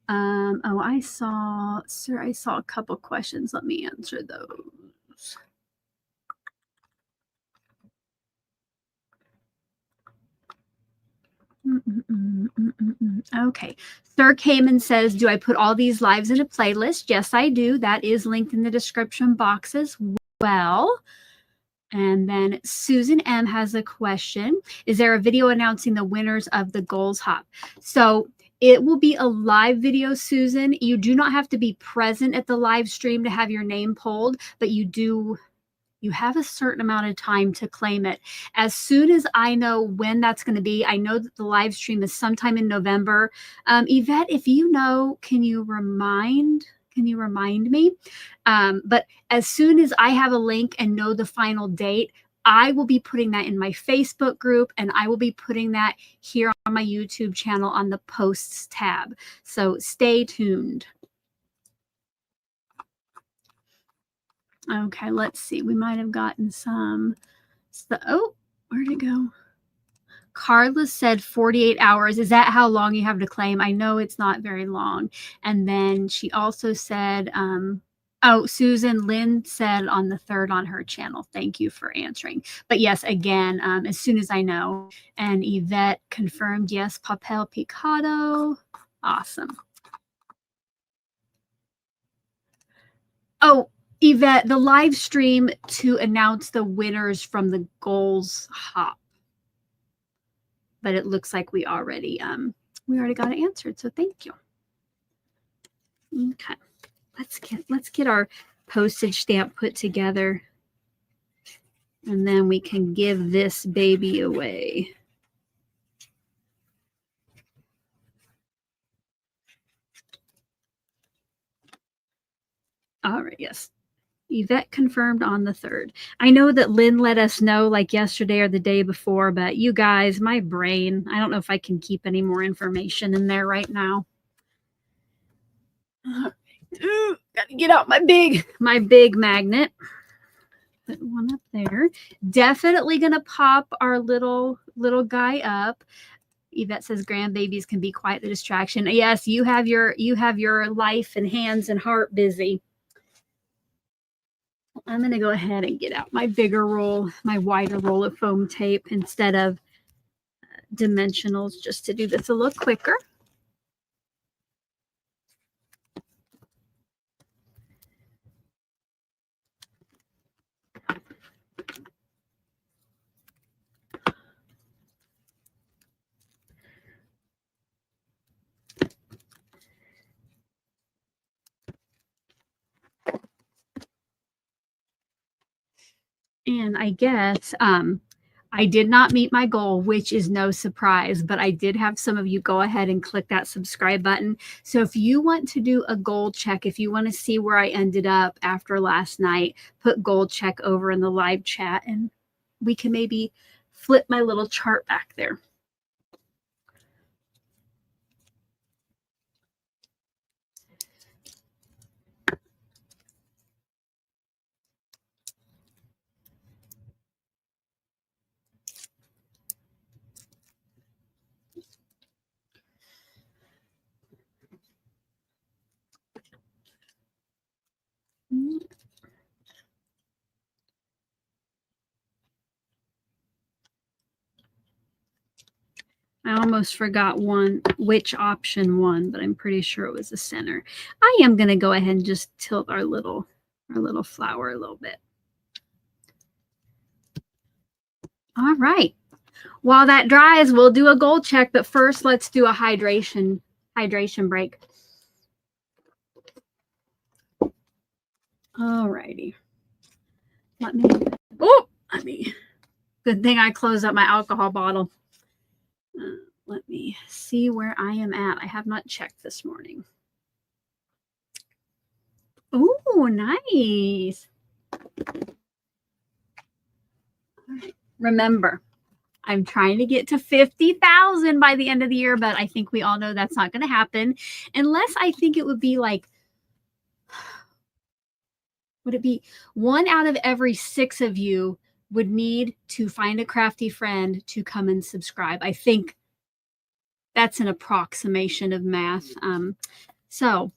Oh, I saw a couple questions. Let me answer those. Okay. Sir Cayman says, do I put all these lives in a playlist? Yes, I do. That is linked in the description box as well. And then Susan M has a question. Is there a video announcing the winners of the goals hop? So it will be a live video, Susan. You do not have to be present at the live stream to have your name pulled, but you have a certain amount of time to claim it. As soon as I know when that's going to be, I know that the live stream is sometime in November. Yvette, if you know, can you remind me? But as soon as I have a link and know the final date, I will be putting that in my Facebook group, and I will be putting that here on my YouTube channel on the posts tab. So stay tuned. Okay, let's see. We might have gotten some. Oh, where'd it go? Carla said 48 hours. Is that how long you have to claim? I know it's not very long. And then she also said, oh, Susan Lynn said on the 3rd on her channel. Thank you for answering. But yes, again, as soon as I know. And Yvette confirmed, yes, Papel Picado. Awesome. Oh, Yvette, the live stream to announce the winners from the goals hop. But it looks like we already got it answered. So thank you. Okay. Let's get our postage stamp put together. And then we can give this baby away. All right, yes. Yvette confirmed on the 3rd. I know that Lynn let us know like yesterday or the day before, but you guys, my brain, I don't know if I can keep any more information in there right now. All right. Ooh, gotta get out my big magnet. Put one up there. Definitely gonna pop our little guy up. Yvette says grandbabies can be quite the distraction. Yes, you have your life and hands and heart busy. I'm going to go ahead and get out my bigger roll, my wider roll of foam tape instead of dimensionals, just to do this a little quicker. And I guess I did not meet my goal, which is no surprise, but I did have some of you go ahead and click that subscribe button. So if you want to do a goal check, if you want to see where I ended up after last night, put goal check over in the live chat and we can maybe flip my little chart back there. I almost forgot which option won, but I'm pretty sure it was the center. I am going to go ahead and just tilt our little flower a little bit. All right. While that dries, we'll do a goal check, but first let's do a hydration break. All righty. Good thing I closed up my alcohol bottle. Let me see where I am at. I have not checked this morning. Oh, nice. All right. Remember, I'm trying to get to 50,000 by the end of the year, but I think we all know that's not going to happen unless I think it would be like, would it be 1 out of every 6 of you would need to find a crafty friend to come and subscribe. I think that's an approximation of math. So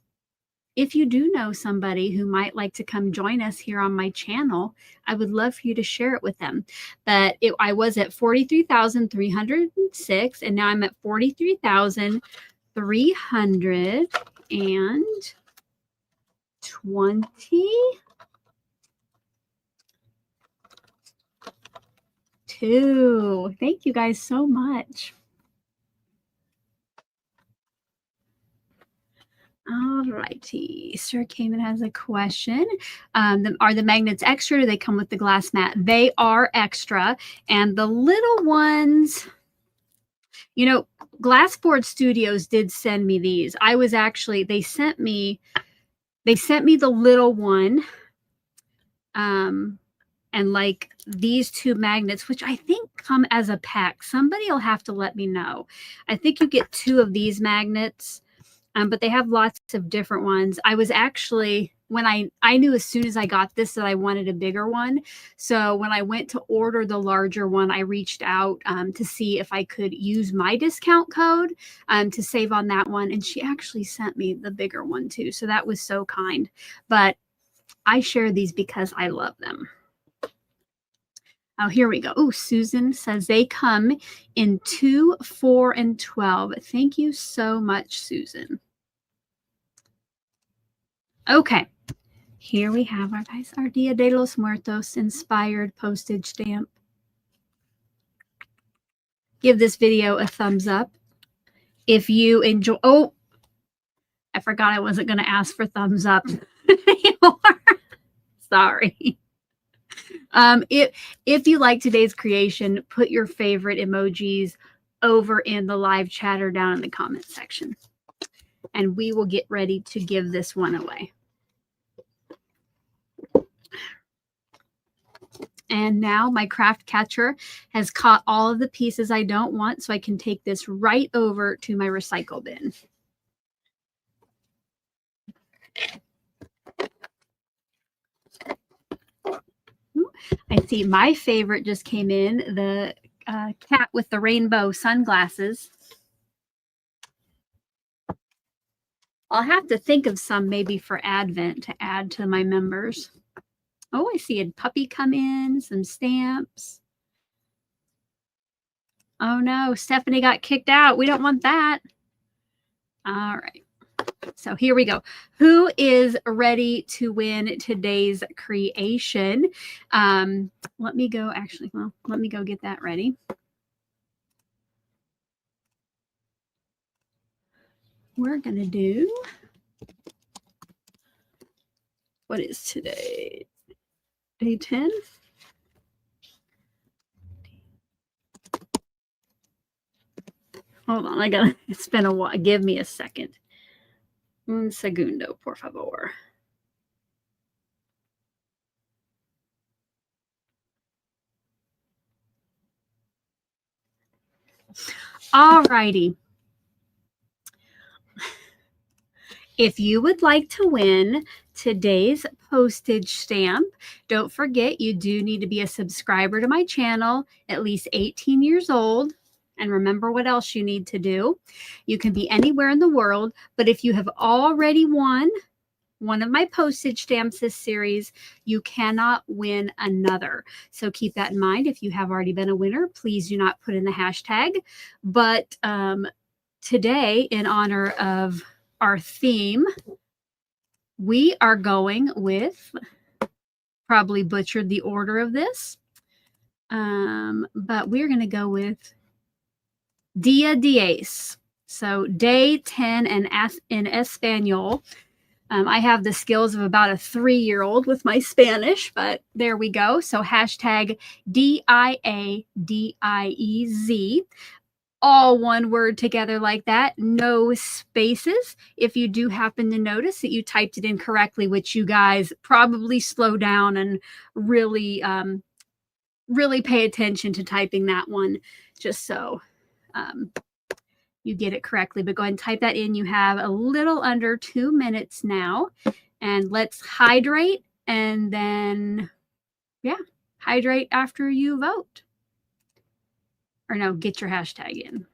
if you do know somebody who might like to come join us here on my channel, I would love for you to share it with them. But I was at 43,306, and now I'm at 43,322. Thank you guys so much. All righty. Sir Cayman has a question. Are the magnets extra? Do they come with the glass mat? They are extra. And the little ones, you know, Glassboard Studios did send me these. They sent me the little one. And like these 2 magnets, which I think come as a pack. Somebody will have to let me know. I think you get 2 of these magnets. But they have lots of different ones. I was actually when I knew as soon as I got this that I wanted a bigger one. So when I went to order the larger one, I reached out to see if I could use my discount code to save on that one. And she actually sent me the bigger one too. So that was so kind. But I share these because I love them. Oh, here we go. Oh, Susan says they come in 2, 4, and 12. Thank you so much, Susan. Okay. Here we have our guys, our Dia de los Muertos inspired postage stamp. Give this video a thumbs up. If you enjoy, oh, I forgot I wasn't going to ask for thumbs up anymore. Sorry. If you like today's creation, put your favorite emojis over in the live chat or down in the comment section. And we will get ready to give this one away. And now my craft catcher has caught all of the pieces I don't want, so I can take this right over to my recycle bin. I see my favorite just came in, the cat with the rainbow sunglasses. I'll have to think of some maybe for Advent to add to my members. Oh, I see a puppy come in, some stamps. Oh no, Stephanie got kicked out. We don't want that. All right. So here we go. Who is ready to win today's creation? Let me go actually, well, let me go get that ready. We're going to do, what is today? Day 10? Hold on, I got to, it's been a while. Give me a second. Un segundo, por favor. All righty. If you would like to win today's postage stamp, don't forget you do need to be a subscriber to my channel, at least 18 years old. And remember what else you need to do. You can be anywhere in the world, but if you have already won one of my postage stamps this series, you cannot win another. So keep that in mind. If you have already been a winner, please do not put in the hashtag. But today, in honor of our theme, we are going with, probably butchered the order of this, but we're going to go with Dia Diez. So day 10 in Espanol. I have the skills of about a 3-year-old with my Spanish, but there we go. So hashtag DIADIEZ. All one word together like that, no spaces. If you do happen to notice that you typed it in correctly, which you guys probably slow down and really, really pay attention to typing that one, just so you get it correctly. But go ahead and type that in. You have a little under 2 minutes now, and let's hydrate, and then, yeah, hydrate after you vote. Or no, get your hashtag in.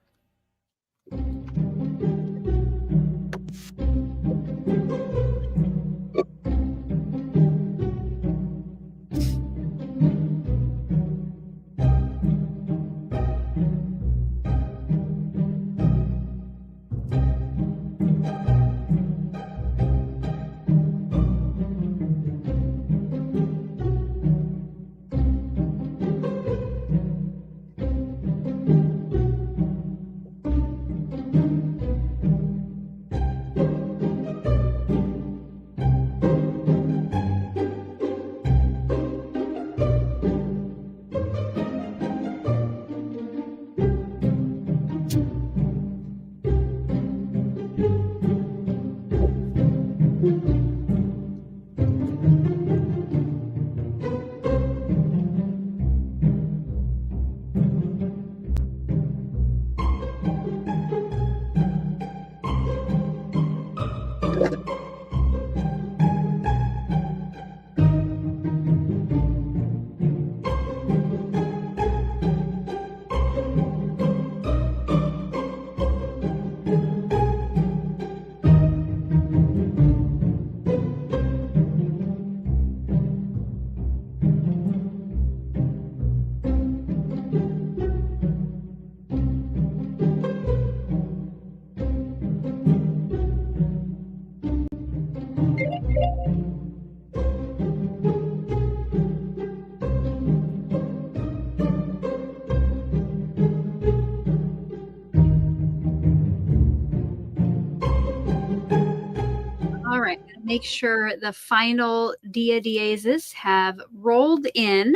make sure the final diases have rolled in.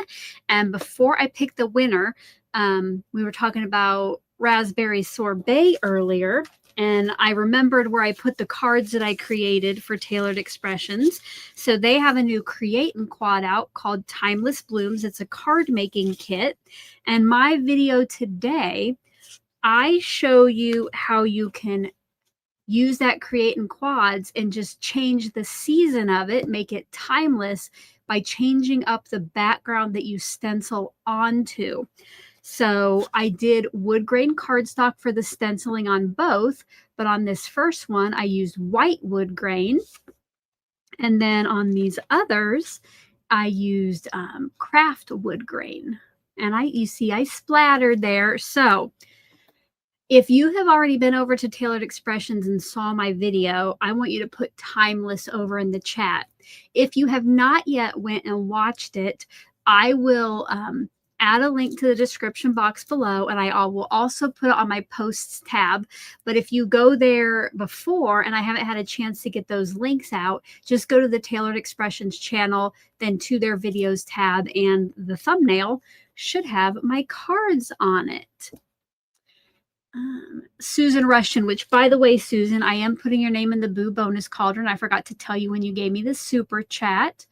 And before I pick the winner, we were talking about raspberry sorbet earlier, and I remembered where I put the cards that I created for Tailored Expressions. So they have a new Create and Quad out called Timeless Blooms. It's a card making kit. And my video today, I show you how you can use that Create and Quads and just change the season of it, make it timeless by changing up the background that you stencil onto. So I did wood grain cardstock for the stenciling on both, but on this first one, I used white wood grain. And then on these others, I used craft wood grain. And you see I splattered there. So if you have already been over to Tailored Expressions and saw my video, I want you to put timeless over in the chat. If you have not yet went and watched it, I will add a link to the description box below, and I will also put it on my posts tab. But if you go there before and I haven't had a chance to get those links out, just go to the Tailored Expressions channel, then to their videos tab, and the thumbnail should have my cards on it. Susan Russian, which, by the way, Susan, I am putting your name in the Boo Bonus Cauldron. I forgot to tell you when you gave me the super chat.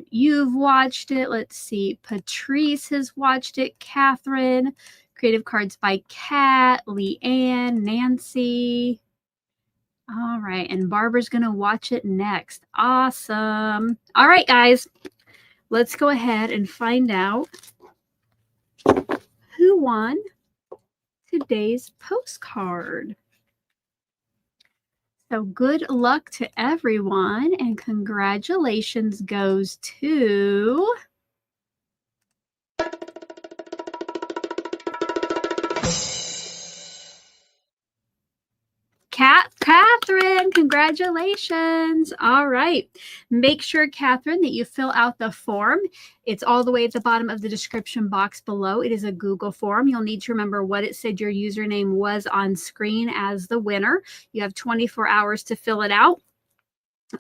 You've watched it. Let's see. Patrice has watched it. Catherine. Creative Cards by Kat. Leanne. Nancy. All right. And Barbara's going to watch it next. Awesome. All right, guys. Let's go ahead and find out who won today's postcard. So good luck to everyone, and congratulations goes to Catherine. Congratulations. All right. Make sure, Catherine, that you fill out the form. It's all the way at the bottom of the description box below. It is a Google form. You'll need to remember what it said your username was on screen as the winner. You have 24 hours to fill it out.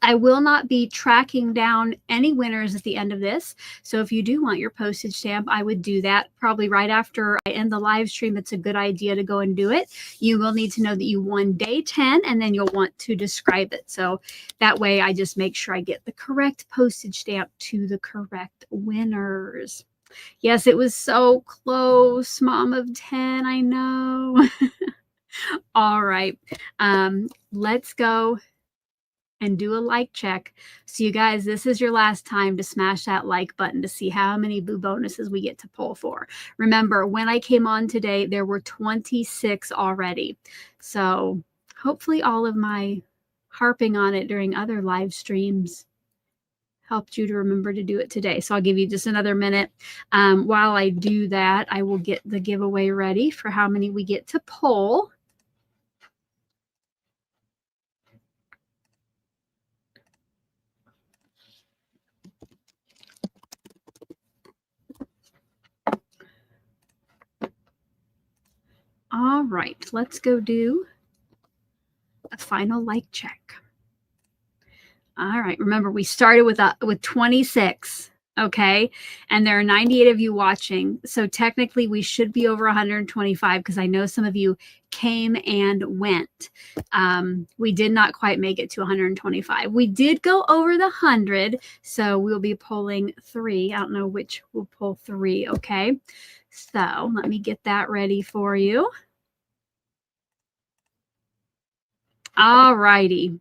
I will not be tracking down any winners at the end of this. So if you do want your postage stamp, I would do that probably right after I end the live stream. It's a good idea to go and do it. You will need to know that you won day 10, and then you'll want to describe it. So that way I just make sure I get the correct postage stamp to the correct winners. Yes, it was so close. Mom of 10, I know. All right. Let's go and do a like check. So you guys, this is your last time to smash that like button to see how many Boo bonuses we get to pull for. Remember, when I came on today, there were 26 already. So hopefully all of my harping on it during other live streams helped you to remember to do it today. So I'll give you just another minute. While I do that, I will get the giveaway ready for how many we get to pull. All right, let's go do a final like check. All right, remember we started with 26, okay? And there are 98 of you watching. So technically we should be over 125 because I know some of you came and went. We did not quite make it to 125. We did go over the 100, so we'll be pulling 3. I don't know which we'll pull 3, okay? So let me get that ready for you. All righty.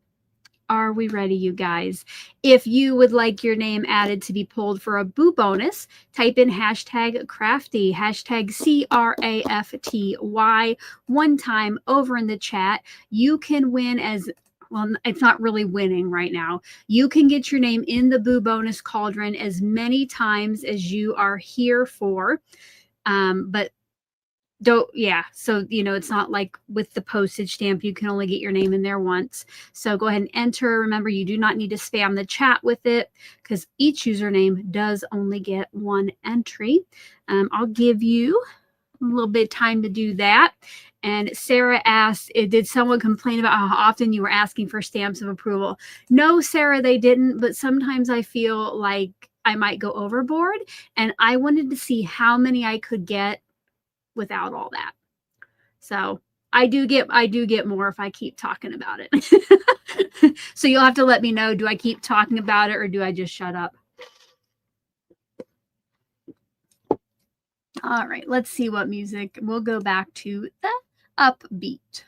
Are we ready, you guys? If you would like your name added to be pulled for a Boo bonus, type in hashtag crafty, hashtag CRAFTY one time over in the chat. You can win as well. It's not really winning right now. You can get your name in the Boo bonus cauldron as many times as you are here for. But don't, yeah. So, you know, it's not like with the postage stamp, you can only get your name in there once. So go ahead and enter. Remember, you do not need to spam the chat with it because each username does only get 1 entry. I'll give you a little bit of time to do that. And Sarah asked, did someone complain about how often you were asking for stamps of approval? No, Sarah, they didn't. But sometimes I feel like I might go overboard. And I wanted to see how many I could get without all that. So I do get more if I keep talking about it. So you'll have to let me know, do I keep talking about it or do I just shut up? All right, let's see what music. We'll go back to the upbeat.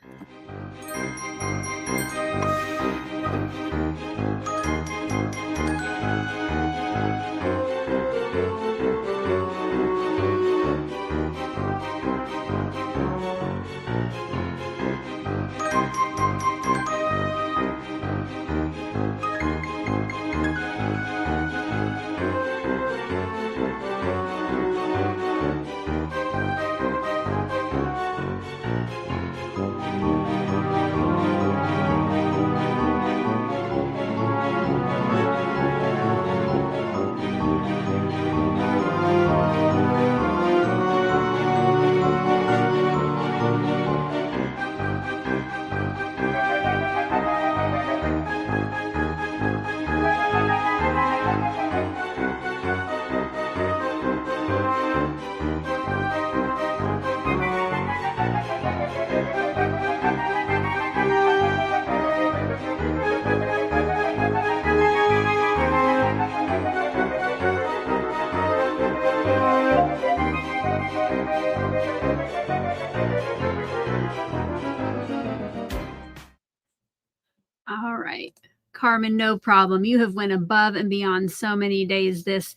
All right, Carmen, no problem. You have went above and beyond so many days this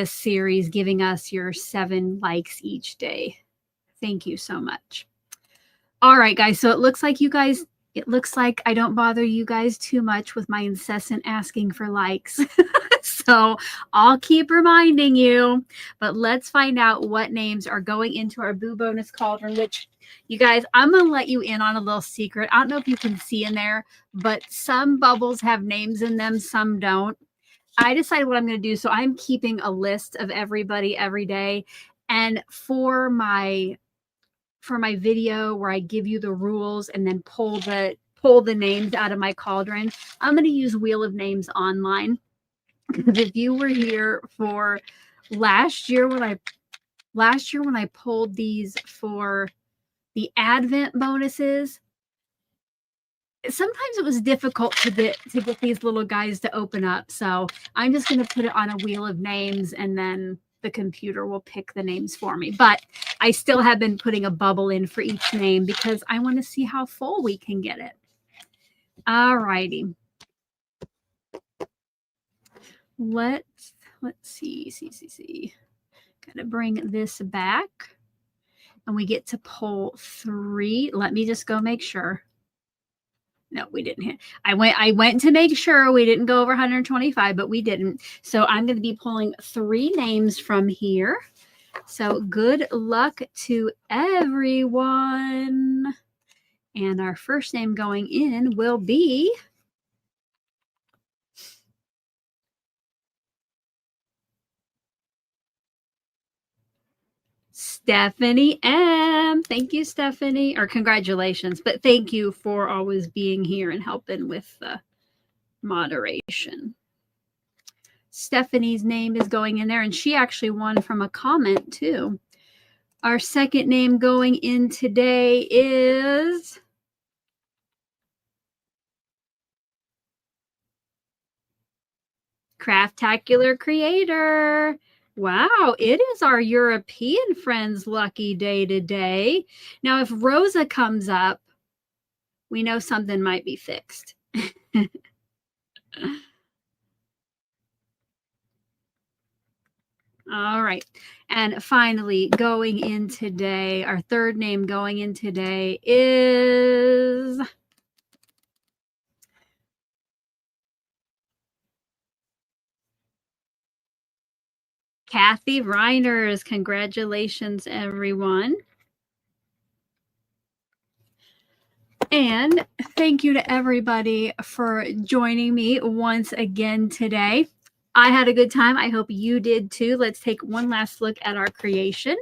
series, giving us your 7 likes each day. Thank you so much. All right, guys. So it looks like I don't bother you guys too much with my incessant asking for likes. So I'll keep reminding you, but let's find out what names are going into our Boo Bonus Cauldron, which, you guys, I'm going to let you in on a little secret. I don't know if you can see in there, but some bubbles have names in them, some don't. I decided what I'm going to do. So I'm keeping a list of everybody every day. And for my video where I give you the rules and then pull the names out of my cauldron, I'm going to use Wheel of Names online. Because if you were here for last year when I pulled these for the Advent bonuses, sometimes it was difficult to get these little guys to open up. So I'm just going to put it on a Wheel of Names and then the computer will pick the names for me. But I still have been putting a bubble in for each name because I want to see how full we can get it. All righty. Let's see. Gotta bring this back. And we get to pull 3. Let me just go make sure. No, we didn't hit. I went to make sure we didn't go over 125, but we didn't. So I'm going to be pulling 3 names from here. So good luck to everyone. And our first name going in will be Stephanie M. Thank you, Stephanie. Or congratulations, but thank you for always being here and helping with the moderation. Stephanie's name is going in there, and she actually won from a comment too. Our second name going in today is Craftacular Creator. Wow, it is our European friends' lucky day today. Now, if Rosa comes up, we know something might be fixed. All right. And finally, going in today, our third name going in today is Kathy Reiners. Congratulations, everyone. And thank you to everybody for joining me once again today. I had a good time. I hope you did too. Let's take one last look at our creation.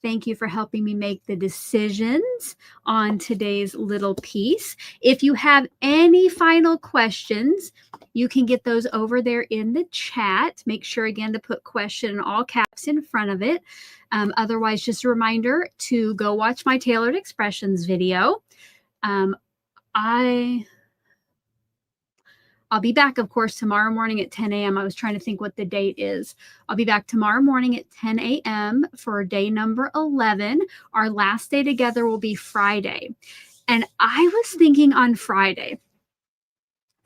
Thank you for helping me make the decisions on today's little piece. If you have any final questions, you can get those over there in the chat. Make sure again to put question in all caps in front of it. Otherwise, just a reminder to go watch my Tailored Expressions video. I'll be back, of course, tomorrow morning at 10 a.m. I was trying to think what the date is. I'll be back tomorrow morning at 10 a.m. for day number 11. Our last day together will be Friday. And I was thinking on Friday.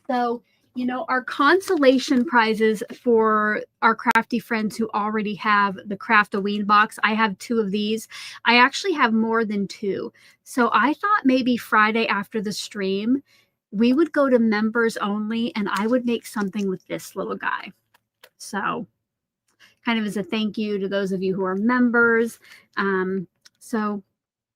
So, you know, our consolation prizes for our crafty friends who already have the Craft-O-Ween box. I have 2 of these. I actually have more than 2. So I thought maybe Friday after the stream, we would go to members only and I would make something with this little guy. So kind of as a thank you to those of you who are members. So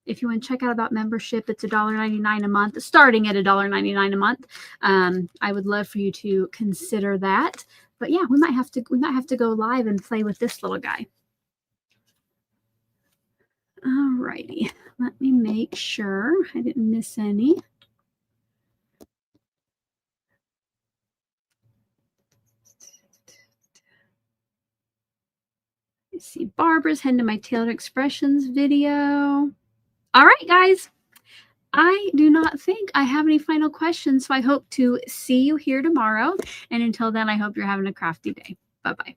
if you want to check out about membership, it's $1.99 a month, starting at $1.99 a month. I would love for you to consider that. But yeah, we might have to go live and play with this little guy. All righty, let me make sure I didn't miss any. Let's see, Barbara's heading to my Tailored Expressions video. All right, guys. I do not think I have any final questions, so I hope to see you here tomorrow. And until then, I hope you're having a crafty day. Bye-bye.